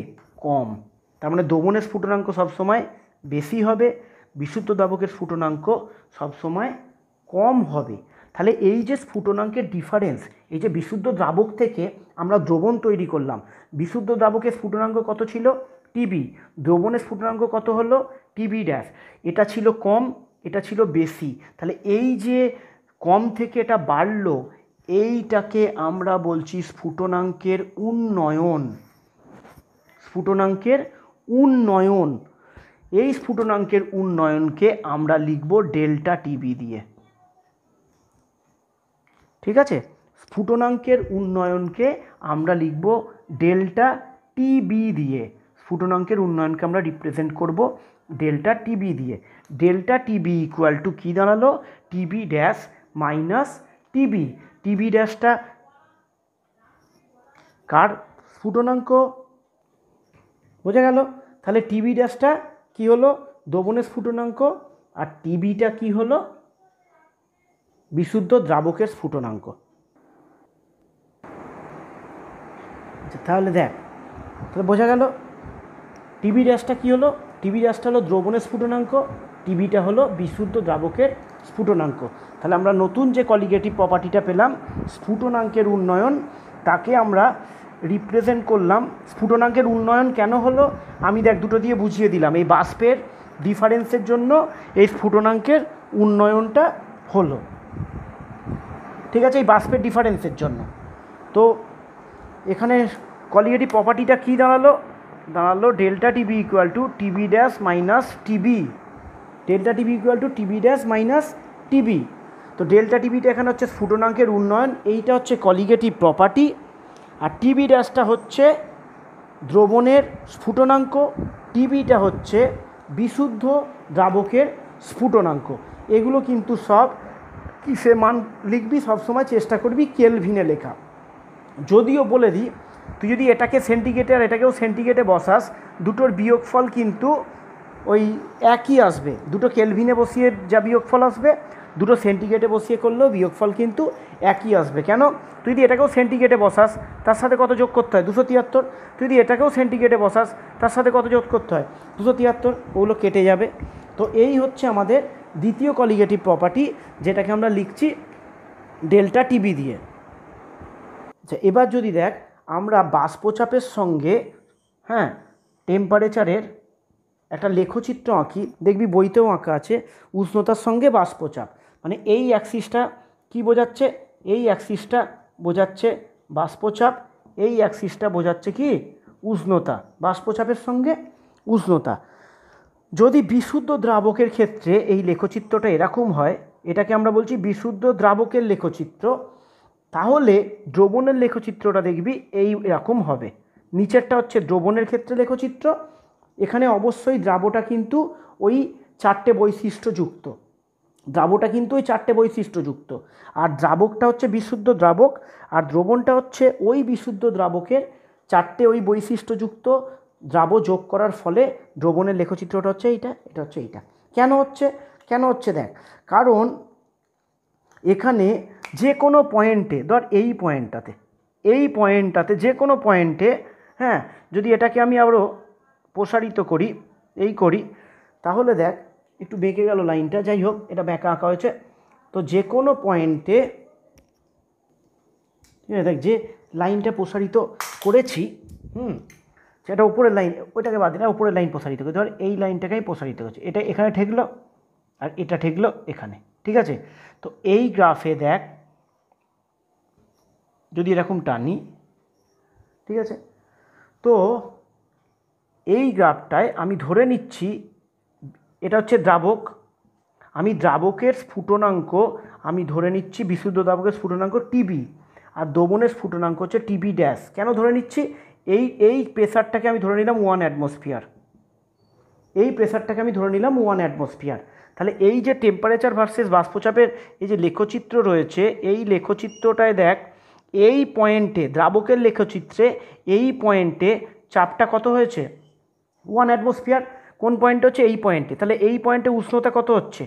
কম। তার মানে দ্রবণের স্ফুটনাঙ্ক সবসময় বেশি হবে, বিশুদ্ধ দ্রাবকের স্ফুটনাঙ্ক সবসময় কম হবে। তাহলে এই যে স্ফুটনাঙ্কের ডিফারেন্স, এই যে বিশুদ্ধ দ্রাবক থেকে আমরা দ্রবণ তৈরি করলাম, বিশুদ্ধ দ্রাবকের স্ফুটনাঙ্ক কত ছিল, টিবি, দ্রবণের স্ফুটনাঙ্ক কত হলো, টিবি ড্যাশ। এটা ছিল কম, এটা ছিল বেশি, তাহলে এই যে কম থেকে এটা বাড়লো, এইটাকে আমরা বলছি স্ফুটনাঙ্কের উন্নয়ন, স্ফুটনাঙ্কের উন্নয়ন। এই স্ফুটনাঙ্কের উন্নয়নকে আমরা লিখব ডেল্টা টিবি দিয়ে। ঠিক আছে, স্ফুটনাঙ্কের উন্নয়নকে আমরা লিখব ডেল্টা টিবি দিয়ে, স্ফুটনাঙ্কের উন্নয়নকে আমরা রিপ্রেজেন্ট করব ডেল্টা টিবি দিয়ে। ডেল্টা টিবি ইকুয়াল টু কী দাঁড়ালো, TB dash minus TB. TB ড্যাশটা কার স্ফুটনাঙ্ক, বোঝা গেল। তাহলে টিবি ড্যাশটা কী হলো, দ্রবণের স্ফুটনাঙ্ক, আর টিবিটা কী হলো, বিশুদ্ধ দ্রাবকের স্ফুটনাঙ্ক। আচ্ছা, তাহলে দেখ, তাহলে বোঝা গেল টিবি ড্যাশটা কী হলো, টিবি ড্যাশটা হলো দ্রবণের স্ফুটনাঙ্ক, টিবিটা হলো বিশুদ্ধ দ্রাবকের স্ফুটনাঙ্ক। তাহলে আমরা নতুন যে কলিগেটিভ প্রপার্টিটা পেলাম স্ফুটনাঙ্কের উন্নয়ন, তাকে আমরা রিপ্রেজেন্ট করলাম। স্ফুটনাঙ্কের উন্নয়ন কেন হলো, আমি দেখ দুটো দিয়ে বুঝিয়ে দিলাম, এই বাষ্পের ডিফারেন্সের জন্য এই স্ফুটনাঙ্কের উন্নয়নটা হলো। ঠিক আছে, এই বাষ্পের ডিফারেন্সের জন্য। তো এখানে কলিগেটিভ প্রপার্টিটা কী দাঁড়ালো, দাঁড়ালো delta TB equal two TB dash minus TB, delta TB equal two TB dash minus TB. তো ডেল্টা টিবিটা এখানে হচ্ছে স্ফুটনাঙ্কের উন্নয়ন, এইটা হচ্ছে কলিগেটিভ প্রপার্টি। আর টিবি ড্যাশটা হচ্ছে দ্রবণের স্ফুটনাঙ্ক, টিবিটা হচ্ছে বিশুদ্ধ দ্রাবকের স্ফুটনাঙ্ক। এগুলো কিন্তু সব কিসে মান লিখবি, সবসময় চেষ্টা করবি কেলভিনে লেখা। যদিও বলে দিই, তুই যদি এটাকে সেন্টিগ্রেডে আর এটাকেও সেন্টিগ্রেডে বসাস, দুটোর বিয়োগফল কিন্তু ওই একই আসবে। দুটো কেলভিনে বসিয়ে যা বিয়োগফল আসবে, দুটো সেন্টিগ্রেডে বসিয়ে করলেও বিয়োগফল কিন্তু একই আসবে। কেন? তুই যদি এটাকেও সেন্টিগ্রেডে বসাস, তার সাথে কত যোগ করতে হয়? 273। তুই যদি এটাকেও সেন্টিগ্রেডে বসাস, তার সাথে কত যোগ করতে হয়? 273। ওগুলো কেটে যাবে। তো এই হচ্ছে আমাদের দ্বিতীয় কলিগেটিভ প্রপার্টি, যেটাকে আমরা লিখছি ডেল্টা টিবি দিয়ে। আচ্ছা, এবার যদি দেখ আমরা বাষ্পচাপের সঙ্গে টেম্পারেচারের একটা লেখচিত্র আঁকি, দেখবি বইতেও আঁকা আছে, উষ্ণতার সঙ্গে বাষ্পচাপ। মানে এই অ্যাক্সিসটা কি বোঝাচ্ছে? এই অ্যাক্সিসটা বোঝাচ্ছে বাষ্পচাপ, এই অ্যাক্সিসটা বোঝাচ্ছে কি? উষ্ণতা। বাষ্পচাপের সঙ্গে উষ্ণতা। যদি বিশুদ্ধ দ্রাবকের ক্ষেত্রে এই লেখচিত্রটা এরকম হয়, এটাকে আমরা বলছি বিশুদ্ধ দ্রাবকের লেখচিত্র, তাহলে দ্রবণের লেখচিত্রটা দেখবি এই এরকম হবে। নিচেরটা হচ্ছে দ্রবণের ক্ষেত্রে লেখচিত্র, এখানে অবশ্যই দ্রাবটা কিন্তু ওই 4টে বৈশিষ্ট্যযুক্ত, দ্রাবটা কিন্তু ওই 4টে বৈশিষ্ট্যযুক্ত। আর দ্রাবকটা হচ্ছে বিশুদ্ধ দ্রাবক, আর দ্রবণটা হচ্ছে ওই বিশুদ্ধ দ্রাবকের 4টে ওই বৈশিষ্ট্যযুক্ত দ্রাব যোগ করার ফলে দ্রবণের লেখচিত্রটা হচ্ছে এইটা, এটা হচ্ছে এইটা। কেন হচ্ছে দেখ, কারণ এখানে যে কোনো পয়েন্টে, ধর এই পয়েন্টটাতে যে কোনো পয়েন্টে, যদি এটাকে আমি আরও প্রসারিত করি, তাহলে দেখ একটু বেঁকে গেল লাইনটা, যাই হোক এটা বেঁকা আঁকা হয়েছে। তো যে কোনো পয়েন্টে, দেখ যে লাইনটা প্রসারিত করেছি, সেটা উপরের লাইন, ওইটাকে বাদ দিলে উপরের লাইন প্রসারিত করি, ধর এই লাইনটাকেই প্রসারিত করছি, এটা এখানে ঠেকলো আর এটা ঠেকলো এখানে, ঠিক আছে? তো এই গ্রাফে দেখ যদি এরকম টানি, ঠিক আছে, তো এই গ্রাফটায় আমি ধরে নিচ্ছি এটা হচ্ছে দ্রাবক, আমি দ্রাবকের স্ফুটনাঙ্ক আমি ধরে নিচ্ছি, বিশুদ্ধ দ্রাবকের স্ফুটনাঙ্ক টিবি, আর দ্রবণের স্ফুটনাঙ্ক হচ্ছে টিবি ড্যাশ। কেন ধরে নিচ্ছি? এই প্রেসারটাকে আমি ধরে নিলাম 1 অ্যাটমসফিয়ার, এই প্রেসারটাকে আমি ধরে নিলাম 1 অ্যাটমসফিয়ার। তাহলে এই যে টেম্পারেচার ভার্সেস বাষ্পচাপের এই যে লেখচিত্র রয়েছে, এই লেখচিত্রটায় দেখ এই পয়েন্টে দ্রাবকের লেখচিত্রে এই পয়েন্টে চাপটা কত হয়েছে? 1 অ্যাটমসফিয়ার। কোন পয়েন্টে হচ্ছে? এই পয়েন্টে। তাহলে এই পয়েন্টে উষ্ণতা কত হচ্ছে?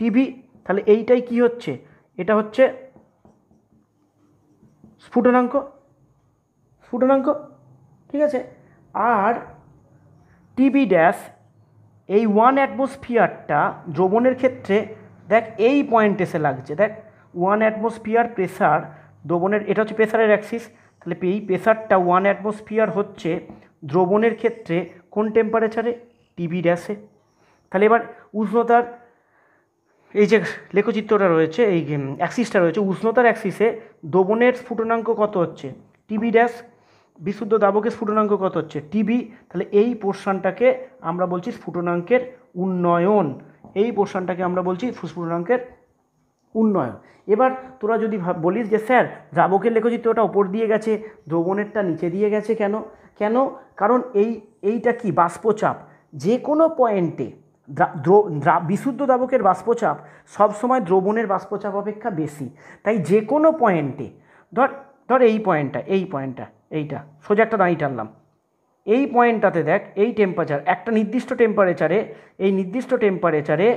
টিবি। তাহলে এইটাই কি হচ্ছে? এটা হচ্ছে স্ফুটনাঙ্ক, ঠিক আছে? আর টিবি ড্যাশ এই 1 অ্যাটমসফিয়ারটা দ্রবণের ক্ষেত্রে দেখ এই পয়েন্ট এসে লাগছে, দেখ 1 অ্যাটমসফিয়ার প্রেসার দ্রবণের, এটা হচ্ছে প্রেসারের অ্যাক্সিস, তাহলে এই প্রেসারটা 1 অ্যাটমসফিয়ার হচ্ছে দ্রবণের ক্ষেত্রে কোন টেম্পারেচারে? টিবি ড্যাশে। তাহলে এবার উষ্ণতার এই যে লেখচিত্রটা রয়েছে, এই অ্যাক্সিসটা রয়েছে, উষ্ণতার অ্যাক্সিসে দ্রবণের স্ফুটনাঙ্ক কত হচ্ছে? TB dash. বিশুদ্ধ দ্রাবকের স্ফুটনাঙ্ক কত হচ্ছে? টিবি। তাহলে এই পোর্শনটাকে আমরা বলছি স্ফুটনাঙ্কের উন্নয়ন, এই পোর্শনটাকে আমরা বলছি স্ফুটনাঙ্কের উন্নয়ন। এবার তোরা যদি বলিস যে স্যার দ্রাবকের লেখচিত্রটা ওপর দিয়ে গেছে, দ্রবণেরটা নিচে দিয়ে গেছে, কেন? কারণ এইটা কি? বাষ্পচাপ। যে কোনো পয়েন্টে বিশুদ্ধ দ্রাবকের বাষ্পচাপ সবসময় দ্রবণের বাষ্পচাপ অপেক্ষা বেশি। তাই যে কোনো পয়েন্টে, ধর এই পয়েন্টটা, এইটা সোজা একটা দাঁড়িয়ে টানলাম, এই পয়েন্টটাতে দেখ এই টেম্পারেচার, একটা নির্দিষ্ট টেম্পারেচারে, এই নির্দিষ্ট টেম্পারেচারে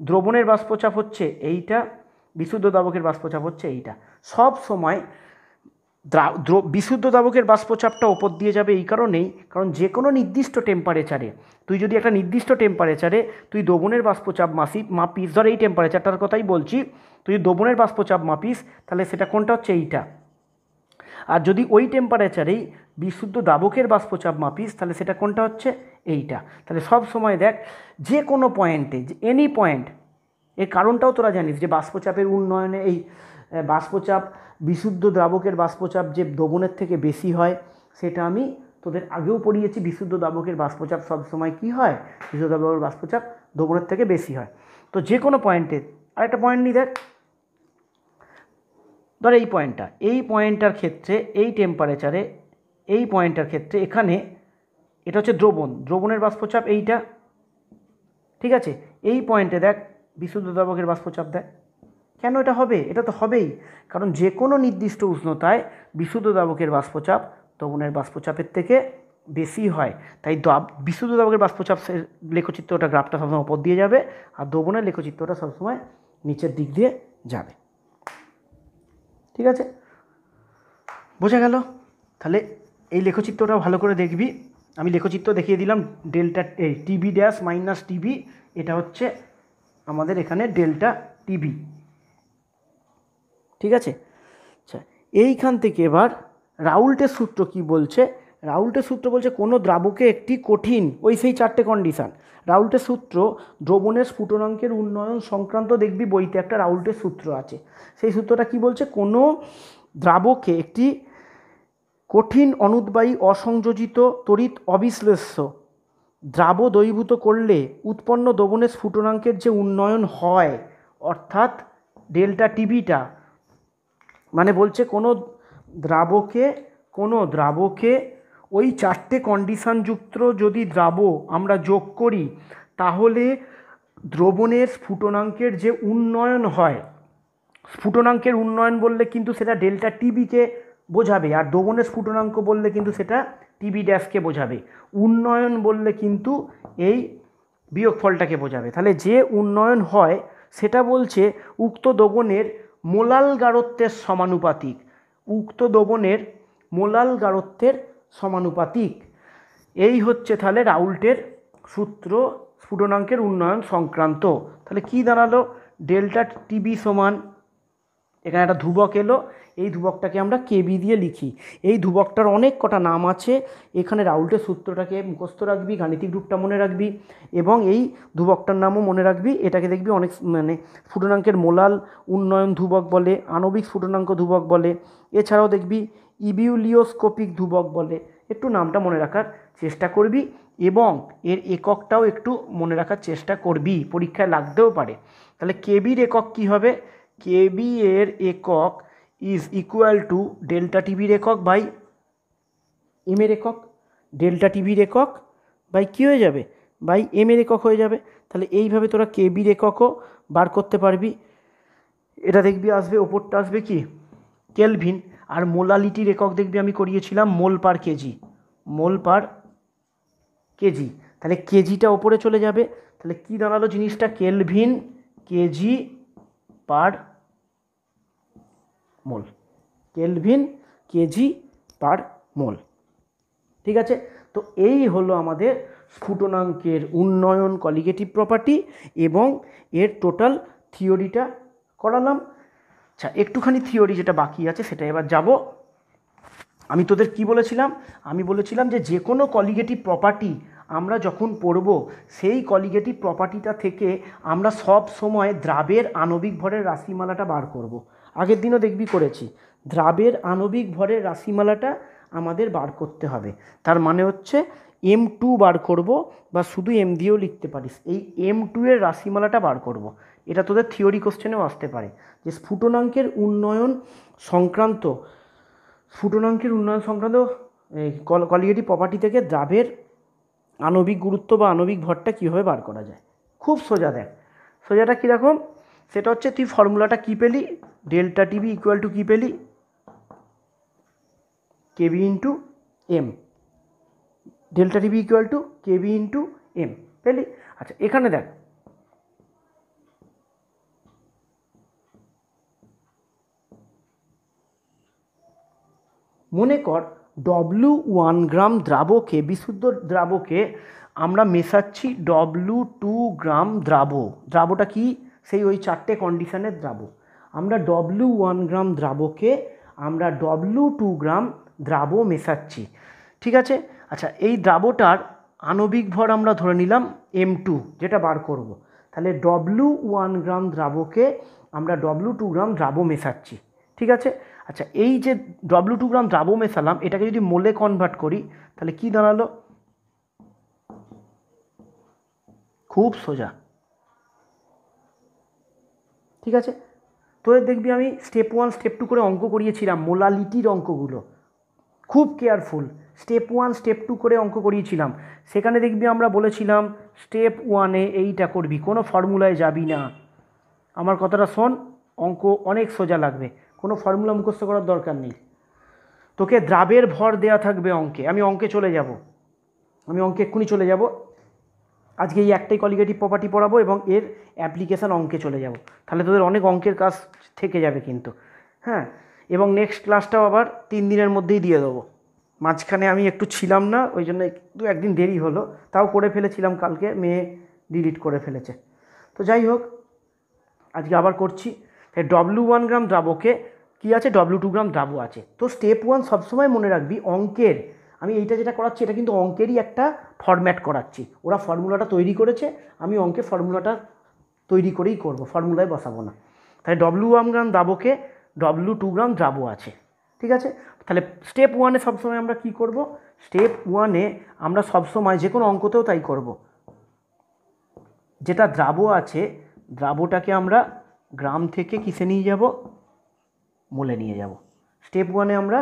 দ্রবণের বাষ্পচাপ হচ্ছে এইটা, বিশুদ্ধ দ্রাবকের বাষ্পচাপ হচ্ছে এইটা। সব সময় বিশুদ্ধ দ্রাবকের বাষ্পচাপটা ওপর দিয়ে যাবে এই কারণেই, কারণ যে কোনো নির্দিষ্ট টেম্পারেচারে তুই যদি একটা নির্দিষ্ট টেম্পারেচারে তুই দ্রবণের বাষ্পচাপ মাপিস, ধর এই টেম্পারেচারটার কথাই বলছি, তুই দ্রবণের বাষ্পচাপ মাপিস, তাহলে সেটা কোনটা হচ্ছে? এইটা। আর যদি ওই টেম্পারেচারেই বিশুদ্ধ দ্রাবকের বাষ্পচাপ মাপিস, তাহলে সেটা কোনটা হচ্ছে? এইটা। তাহলে সব সময় দেখ যে কোনো পয়েন্টে, এনি পয়েন্ট, এর কারণটাও তোরা জানিস যে বাষ্পচাপের উন্নয়নে এই বাষ্পচাপ, বিশুদ্ধ দ্রাবকের বাষ্পচাপ যে দ্রবণের থেকে বেশি হয়, সেটা আমি তোদের আগেও পড়িয়েছি। বিশুদ্ধ দ্রাবকের বাষ্পচাপ সবসময় কী হয়? বিশুদ্ধ দ্রাবকের বাষ্পচাপ দ্রবণের থেকে বেশি হয়। তো যে কোনো পয়েন্টে, আরেকটা পয়েন্ট নিই দেখ, ধর এই পয়েন্টটার ক্ষেত্রে এই টেম্পারেচারে এই পয়েন্টটার ক্ষেত্রে এখানে এটা হচ্ছে দ্রবণের বাষ্পচাপ এইটা, ঠিক আছে। এই পয়েন্টে দেখ বিশুদ্ধ দ্রাবকের বাষ্পচাপ দেখ, কেন এটা হবে? এটা তো হবেই, কারণ যে কোনো নির্দিষ্ট উষ্ণতায় বিশুদ্ধ দ্রাবকের বাষ্পচাপ দ্রবণের বাষ্পচাপের থেকে বেশি হয়। তাই বিশুদ্ধ দ্রাবকের বাষ্পচাপ লেখচিত্রটা গ্রাফটা সবসময় উপর দিয়ে যাবে, আর দ্রবণের লেখচিত্রটা সবসময় নিচের দিক দিয়ে যাবে, ঠিক আছে? বোঝা গেল? তাহলে এই লেখচিত্রটা ভালো করে দেখবি। আমি লেখচিত্র দেখিয়ে দিলাম, delta TB dash minus TB, এটা হচ্ছে আমাদের এখানে ডেল্টা টিবি, ঠিক আছে। আচ্ছা, এইখান থেকে এবার রাউল্টের সূত্র কি বলছে? রাউল্টের সূত্র বলছে কোনো দ্রাবকে একটি কঠিন, ওই সেই 4টে কন্ডিশান। রাউল্টের সূত্র দ্রবণের স্ফুটনাঙ্কের উন্নয়ন সংক্রান্ত, দেখবি বইতে একটা রাউল্টের সূত্র আছে। সেই সূত্রটা কি বলছে? কোনো দ্রাবকে একটি কঠিন অনুদ্বায়ী অসংযোজিত তড়িৎ অবিশ্লেষ্য দ্রাব দ্রবীভূত করলে উৎপন্ন দ্রবণের স্ফুটনাঙ্কের যে উন্নয়ন হয়, অর্থাৎ ডেল্টা টিবিটা, মানে বলছে কোনো দ্রাবকে ওই 4টে কন্ডিশানযুক্ত যদি দ্রাব আমরা যোগ করি, তাহলে দ্রবণের স্ফুটনাঙ্কের যে উন্নয়ন হয়, স্ফুটনাঙ্কের উন্নয়ন বললে কিন্তু সেটা ডেল্টা টিবিকে বোঝাবে, আর দ্রবণের স্ফুটনাঙ্ক বললে কিন্তু সেটা টিবি ড্যাশকে বোঝাবে। উন্নয়ন বললে কিন্তু এই বিয়োগফলটাকে বোঝাবে। তাহলে যে উন্নয়ন হয় সেটা বলছে উক্ত দ্রবণের মোলাল গাঢ়ত্বের সমানুপাতিক, উক্ত দ্রবণের মোলাল গাঢ়ত্বের সমানুপাতিক। এই হচ্ছে তাহলে রাউল্টের সূত্র স্ফুটনাঙ্কের উন্নয়ন সংক্রান্ত। তাহলে কি দাঁড়ালো? ডেল্টা টিবি সমান, এখানে একটা ধ্রুবক এলো, এই ধ্রুবকটাকে আমরা কেবি দিয়ে লিখি। এই ধ্রুবকটার অনেক কটা নাম আছে, এখানে রাউল্টের সূত্রটাকে মুখস্থ রাখবি, গাণিতিক রূপটা মনে রাখবি, এবং এই ধ্রুবকটার নামও মনে রাখবি। এটাকে দেখবি অনেক মানে স্ফুটনাঙ্কের মোলাল উন্নয়ন ধ্রুবক বলে, আণবিক স্ফুটনাঙ্ক ধ্রুবক বলে, এছাড়াও দেখবি ইবিউলিওস্কোপিক ধ্রুবক বলে। একটু নামটা মনে রাখার চেষ্টা করবি, এবং এর এককটাও একটু মনে রাখার চেষ্টা করবি, পরীক্ষায় লাগতেও পারে। তাহলে কেবির একক কী হবে? কেবি এর একক ইজ ইকুয়াল টু ডেল্টা টিবির একক বাই এম এর একক, ডেল্টা টিবির একক বাই কী হয়ে যাবে? বাই এম এর একক হয়ে যাবে। তাহলে এইভাবে তোরা কেবির এককও বার করতে পারবি। এটা দেখবি আসবে, ওপরটা আসবে কি কেলভিন, আর মোলালিটির একক দেখবি আমি করিয়েছিলাম মোল পার কেজি, মোল পার কেজি। তাহলে কেজিটা ওপরে চলে যাবে। তাহলে কি দাঁড়ালো জিনিসটা? কেলভিন কেজি পার মোল, কেলভিন কেজি পার মোল, ঠিক আছে। তো এই হলো আমাদের স্ফুটনাঙ্কের উন্নয়ন কলিগেটিভ প্রপার্টি, এবং এর টোটাল থিওরিটা করালাম। আচ্ছা, একটুখানি থিওরি যেটা বাকি আছে সেটা এবার যাব। আমি তোদের কি বলেছিলাম? আমি বলেছিলাম যে কোনো কলিগেটিভ প্রপার্টি আমরা যখন পড়ব, সেই কলিগেটিভ প্রপার্টিটা থেকে আমরা সব সময় দ্রাবের আণবিক ভরের রাশিমালাটা বার করব। আগের দিনও দেখবি করেছি, দ্রাবের আণবিক ভরের রাশিমালাটা আমাদের বার করতে হবে। তার মানে হচ্ছে M2 বার করব, বা শুধু এম দিয়েও লিখতে পারিস। এই M2 এর রাশিমালাটা বার করব। এটা তোদের থিওরি কোশ্চেনেও আসতে পারে, যে স্ফুটনাঙ্কের উন্নয়ন সংক্রান্ত কলিগেটিভ প্রপার্টি থেকে দ্রাবের আণবিক গুরুত্ব বা আণবিক ভরটা কীভাবে বার করা যায়। খুব সোজা। দেখ সোজাটা কীরকম, সেটা হচ্ছে তুই ফর্মুলাটা কী পেলি? ডেল্টা টিবি ইকুয়াল টু কী পেলি? KB into M, delta TB equal to KB into M পেলি। আচ্ছা, এখানে দেখ মনে কর W1 গ্রাম দ্রাবকে, বিশুদ্ধ দ্রাবকে আমরা মেশাচ্ছি W2 গ্রাম দ্রাবটা কি? সেই ওই 4টে কন্ডিশনের দ্রাব। আমরা W1 গ্রাম দ্রাবকে আমরা W2 গ্রাম দ্রাব মেশাচ্ছি, ঠিক আছে। আচ্ছা, এই দ্রাবটার আণবিক ভর আমরা ধরে নিলাম M2, যেটা বার করব। তাহলে W1 গ্রাম দ্রাবকে আমরা W2 গ্রাম দ্রাব মেশাচ্ছি, ঠিক আছে। আচ্ছা, এই যে W2 গ্রাম দ্রাব মেশালাম, এটাকে যদি মোলে কনভার্ট করি তাহলে কি দাঁড়ালো? খুব সোজা, ঠিক আছে। তোদের দেখবি আমি স্টেপ 1 স্টেপ 2 করে অঙ্ক করিয়েছিলাম, মোলালিটির অঙ্কগুলো, খুব কেয়ারফুল। স্টেপ 1 স্টেপ 2 করে অঙ্ক করিয়েছিলাম, সেখানে দেখবি আমরা বলেছিলাম স্টেপ 1-এ এইটা করবি, কোনো ফর্মুলায় যাবি না। আমার কথাটা শোন, অঙ্ক অনেক সোজা লাগবে, কোনো ফর্মুলা মুখস্থ করার দরকার নেই। তোকে দ্রাবের ভর দেয়া থাকবে অঙ্কে, আমি অঙ্কে চলে যাব, আমি অঙ্কে এক্ষুনি চলে যাব। আজকে এই একটাই কলিগেটিভ প্রপার্টি পড়াবো এবং এর অ্যাপ্লিকেশান অঙ্কে চলে যাব, তাহলে তোদের অনেক অঙ্কের কাজ থেকে যাবে কিন্তু। হ্যাঁ, এবং নেক্সট ক্লাসটাও আবার 3 দিনের মধ্যেই দিয়ে দেবো। মাঝখানে আমি একটু ছিলাম না, ওই জন্য একটু একদিন দেরি হলো, তাও করে ফেলেছিলাম কালকে, মেয়ে ডিলিট করে ফেলেছে। তো যাই হোক, আজকে আবার করছি। তাই W1 গ্রাম দ্রাবকে কী আছে, W2 গ্রাম দ্রাবক আছে। তো স্টেপ 1 সবসময় মনে রাখবি অঙ্কের, আমি এইটা যেটা করাচ্ছি এটা কিন্তু অঙ্কেরই একটা ফরম্যাট করাচ্ছি। ওরা ফর্মুলাটা তৈরি করেছে, আমি অঙ্কে ফর্মুলাটা তৈরি করেই করব, ফর্মুলায় বসাবো না। তাই W1 গ্রাম দ্রাবকে W2 গ্রাম দ্রাবক আছে, ঠিক আছে। তাহলে স্টেপ 1-এ সবসময় আমরা কি করব, স্টেপ 1-এ আমরা সবসময় যে কোনো অঙ্কতেও তাই করব, যেটা দ্রাবক আছে দ্রাবকটাকে আমরা গ্রাম থেকে কিসে নিয়ে যাব, মোলে নিয়ে যাব। স্টেপ 1-এ আমরা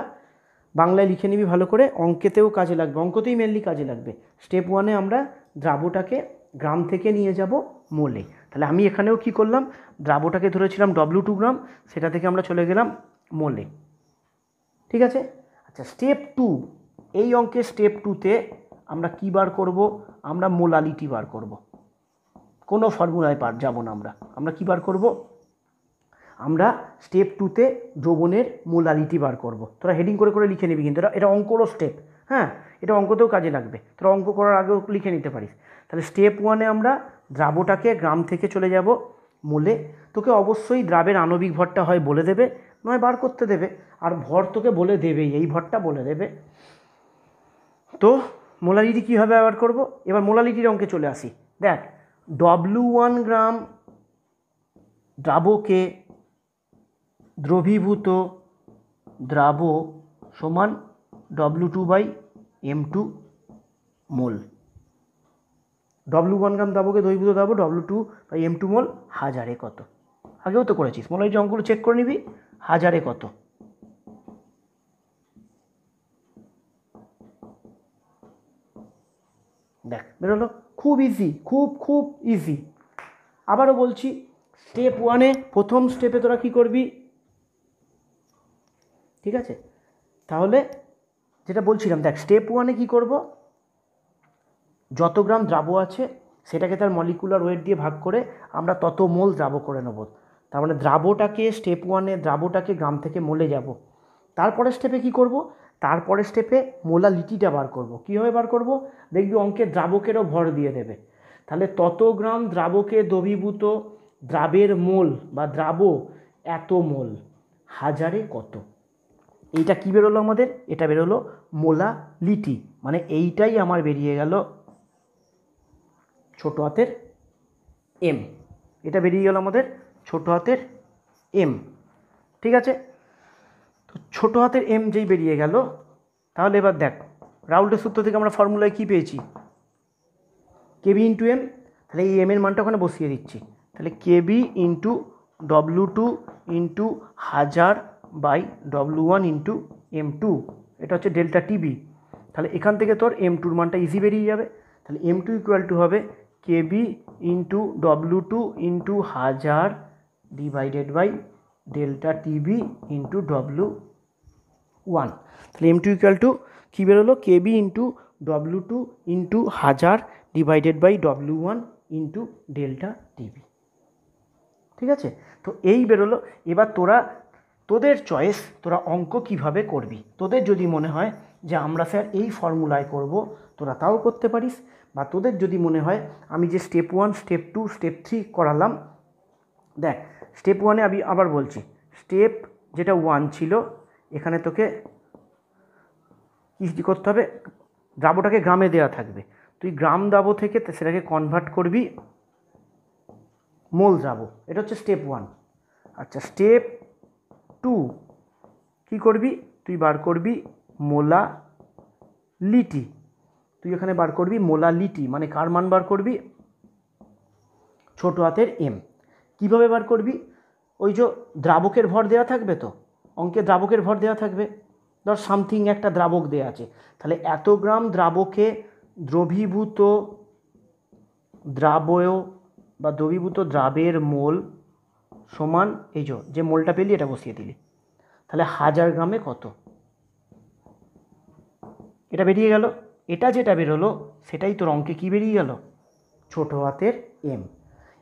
বাংলায় লিখে নিবি ভালো করে, অঙ্কেতেও কাজে লাগবে, অঙ্কতেই মেনলি কাজে লাগবে। স্টেপ 1-এ আমরা দ্রাবকটাকে গ্রাম থেকে নিয়ে যাব মোলে। তাহলে আমি এখানেও কি করলাম, দ্রাবকটাকে ধরেছিলাম W2 গ্রাম, সেটা থেকে আমরা চলে গেলাম মোলে, ঠিক আছে। আচ্ছা, স্টেপ 2, এই অঙ্কের স্টেপ 2-তে আমরা কি বার করব, আমরা মোলালিটি বার করব, কোনো ফর্মুলায় যাব না আমরা কি বার করব, আমরা স্টেপ 2-তে দ্রবণের মোলালিটি বার করব। তোরা হেডিং করে করে লিখে নিবি, কিন্তু এটা অঙ্করও স্টেপ, হ্যাঁ, এটা অঙ্কতেও কাজে লাগবে, তোরা অঙ্ক করার আগেও লিখে নিতে পারিস। তাহলে স্টেপ 1-এ আমরা দ্রাবকটাকে গ্রাম থেকে চলে যাব মোলে। তোকে অবশ্যই দ্রাবের আণবিক ভরটা হয় বলে দেবে, নয় বার করতে দেবে, আর ভর তোকে বলে দেবেই, এই ভরটা বলে দেবে। তো মোলালিটি কীভাবে বার করব, এবার মোলালিটির অঙ্কে চলে আসি। দেখ, W1 গ্রাম দ্রাবকে দ্রবীভূত দ্রাবক সমান W2/M2 মোল। W1 গ্রাম দ্রাবকে দ্রবীভূত দ্রাবক W2/M2 মোল, হাজারে কত, আগেও তো করেছিস, মোলালিটি অঙ্কগুলো চেক করে নিবি, হাজারে কত। দেখ বেরোলো, খুব ইজি, খুব খুব ইজি। আবারও বলছি, স্টেপ 1-এ প্রথম স্টেপে তোরা কী করবি, ঠিক আছে। তাহলে যেটা বলছিলাম, দেখ স্টেপ 1-এ কী করব, যত গ্রাম দ্রাবক আছে সেটাকে তার মলিকুলার ওয়েট দিয়ে ভাগ করে আমরা তত মোল দ্রাবক করে নেব। তার মানে দ্রাবকটাকে স্টেপ 1-এ দ্রাবকটাকে গ্রাম থেকে মোলে যাব। তারপরের স্টেপে কী করব, তারপরের স্টেপে মোলালিটিটা বার করব। কীভাবে বার করব, দেখবি অঙ্কে দ্রাবকেরও ভর দিয়ে দেবে। তাহলে তত গ্রাম দ্রাবকে দ্রবীভূত দ্রাবের মোল বা দ্রাবক এত মোল, হাজারে কত। এইটা কী বেরোলো আমাদের, এটা বেরোলো মোলালিটি, মানে এইটাই আমার বেরিয়ে গেল ছোট হাতের এম, এটা বেরিয়ে গেল আমাদের ছোট হাতের এম, ঠিক আছে। তো ছোট হাতের এম যেই বেরিয়ে গেল, তাহলে এবার দেখ রাউল্টের সূত্র থেকে আমরা ফর্মুলায় কী পেয়েছি, কেবি ইন্টু এম। তাহলে এই এম এর মানটা ওখানে বসিয়ে দিচ্ছি, তাহলে কেবি into W2 into 1000 W1 into M2, এটা হচ্ছে ডেল্টা টিবি। তাহলে এখান থেকে তোর M2-র মানটা ইজি বেরিয়ে যাবে। তাহলে M2 ইকুয়াল টু হবে KB into W2 into 1000 delta TB into W1। তাহলে M2 ইকুয়াল টু কী বেরোলো, KB into W2 into 1000 W1 into delta TB, ঠিক আছে। তো এই বেরোলো। এবার তোদের চয়েস, তোরা অঙ্ক কিভাবে করবি। তোদের যদি মনে হয় যে আমরা স্যার এই ফর্মুলায় করব, তোরা তাও করতে পারিস, বা তোদের যদি মনে হয় আমি যে স্টেপ 1 স্টেপ 2 স্টেপ 3 করালাম, দেখ স্টেপ 1-এ আমি আবার বলছি, স্টেপ যেটা 1 ছিল এখানে তোকে কী করতে হবে, দ্রাবকটাকে গ্রামে দেওয়া থাকবে, তুই গ্রাম দ্রাবক থেকে সেটাকে কনভার্ট করবি মোল দ্রাবক, এটা হচ্ছে স্টেপ 1। আচ্ছা, স্টেপ 2 কী করবি, তুই বার করবি মোলালিটি, তুই এখানে বার করবি মোলালিটি, মানে কার মান বার করবি, ছোট হাতের এম। কীভাবে বার করবি, ওই যে দ্রাবকের ভর দেওয়া থাকবে, তো অঙ্কে দ্রাবকের ভর দেওয়া থাকবে, ধর সামথিং একটা দ্রাবক দেওয়া আছে, তাহলে এত গ্রাম দ্রাবকে দ্রবীভূত দ্রাবয় বা দ্রবীভূত দ্রাবের মোল সমান এই যে মোলটা পেলি এটা বসিয়ে দিলি, তাহলে 1000 গ্রামে কত, এটা বেরিয়ে গেল। এটা যেটা বেরোলো সেটাই তোর অঙ্কে কী বেরিয়ে গেল, ছোটো হাতের এম।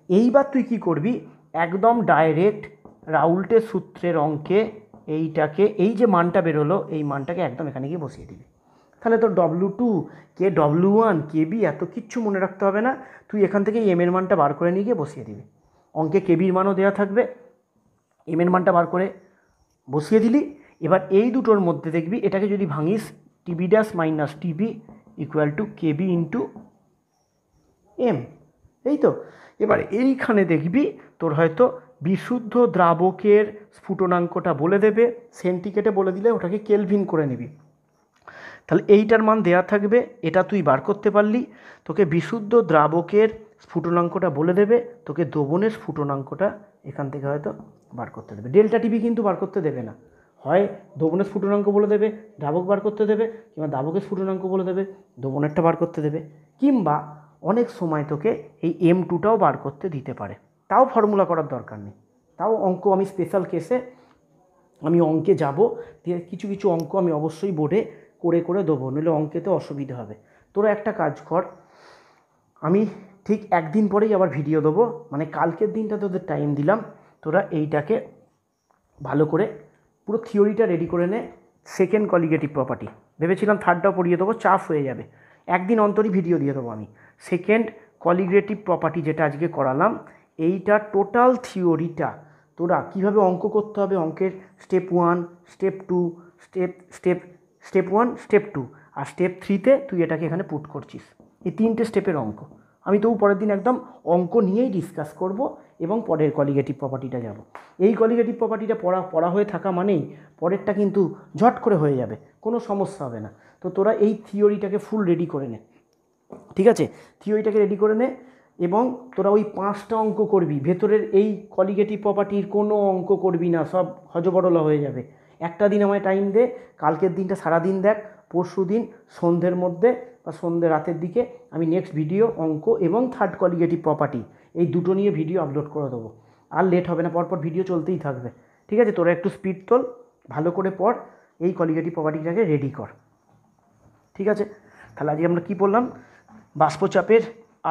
এইবার তুই কি করবি, একদম ডাইরেক্ট রাউল্টের সূত্রের অঙ্কে এইটাকে, এই যে মানটা বেরোলো এই মানটাকে একদম এখানে গিয়ে বসিয়ে দিবি। তাহলে তোর W2 কে W1 KB এত কিচ্ছু মনে রাখতে হবে না, তুই এখান থেকে এম এর মানটা বার করে নিয়ে গিয়ে বসিয়ে দিবি। অঙ্কে কেবির মানও দেওয়া থাকবে, এম এর মানটা বার করে বসিয়ে দিলি। এবার এই দুটোর মধ্যে দেখবি এটাকে যদি ভাঙিস, TB dash minus TB equal to KB into M, এই তো। এবার এইখানে দেখবি তোর হয়তো বিশুদ্ধ দ্রাবকের স্ফুটনাঙ্কটা বলে দেবে, সেন্টিগ্রেডে বলে দিলে ওটাকে কেলভিন করে নিবি। তাহলে এইটার মান দেওয়া থাকবে, এটা তুই বার করতে পারলি, তোকে বিশুদ্ধ দ্রাবকের স্ফুটনাঙ্কটা বলে দেবে, তোকে দ্রবণের স্ফুটনাঙ্কটা এখান থেকে হয়তো বার করতে দেবে। ডেল্টা টিভি কিন্তু বার করতে দেবে না, হয় দ্রবণের স্ফুটনাঙ্ক বলে দেবে, দ্রাবক বার করতে দেবে, কিংবা দ্রাবকের স্ফুটনাঙ্ক বলে দেবে, দ্রবণেরটা বার করতে দেবে, কিংবা অনেক সময় তোকে এই M2টাও বার করতে দিতে পারে। তাও ফর্মুলা করার দরকার নেই, তাও অঙ্ক আমি স্পেশাল কেসে আমি অঙ্কে যাব, কিছু কিছু অঙ্ক আমি অবশ্যই বোর্ডে করে করে দেবো, নইলে অঙ্কেতে অসুবিধা হবে। তোরা একটা কাজ কর, আমি ঠিক একদিন পরেই আবার ভিডিও দেবো, মানে কালকের দিনটা তোদের টাইম দিলাম, তোরা এইটাকে ভালো করে পুরো থিওরিটা রেডি করে নে। সেকেন্ড কলিগেটিভ প্রপার্টি ভেবেছিলাম থার্ডটাও পড়িয়ে দেবো, চাপ হয়ে যাবে, একদিন অন্তরই ভিডিও দিয়ে দেবো আমি। সেকেন্ড কলিগেটিভ প্রপার্টি যেটা আজকে করালাম, এইটা টোটাল থিওরিটা তোরা কীভাবে অঙ্ক করতে হবে, অঙ্কের স্টেপ 1, স্টেপ 2, স্টেপ 1, স্টেপ 2 আর স্টেপ 3তে তুই এটাকে এখানে পুট করছিস। এই 3টে স্টেপের অঙ্ক আমি তবু পরের দিন একদম অঙ্ক নিয়েই ডিসকাস করব এবং পরের কলিগেটিভ প্রপার্টিটা যাব। এই কলিগেটিভ প্রপার্টিটা পড়া হয়ে থাকা মানেই পরেরটা কিন্তু ঝট করে হয়ে যাবে, কোনো সমস্যা হবে না। তো তোরা এই থিওরিটাকে ফুল রেডি করে নে, ঠিক আছে? থিওরিটাকে রেডি করে নে এবং তোরা ওই 5টা অঙ্ক করবি, ভেতরের এই কলিগেটিভ প্রপার্টির কোনো অঙ্ক করবি না, সব হজবরলা হয়ে যাবে। একটা দিন আমায় টাইম দে, কালকের দিনটা সারাদিন দেখ, পরশু দিন সন্ধ্যের মধ্যে বা সন্ধ্যে রাতের দিকে আমি নেক্সট ভিডিও অঙ্ক এবং থার্ড কলিগেটিভ প্রপার্টি এই দুটো নিয়ে ভিডিও আপলোড করে দেবো। আর লেট হবে না, পরপর ভিডিও চলতেই থাকবে, ঠিক আছে? তোরা একটু স্পিড তোল, ভালো করে পড়, এই কলিগেটিভ প্রপার্টিটাকে রেডি কর, ঠিক আছে? তাহলে আজকে আমরা কী বললাম, বাষ্পচাপের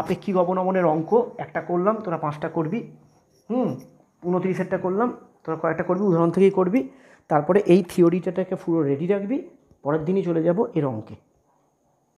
আপেক্ষিক অবনমনের অঙ্ক একটা করলাম, তোরা 5টা করবি, 29টা করলাম, তোরা কয়েকটা করবি, উদাহরণ থেকেই করবি। তারপরে এই থিওরিটাকে পুরো রেডি রাখবি, পরের দিনই চলে যাব এর অঙ্কে।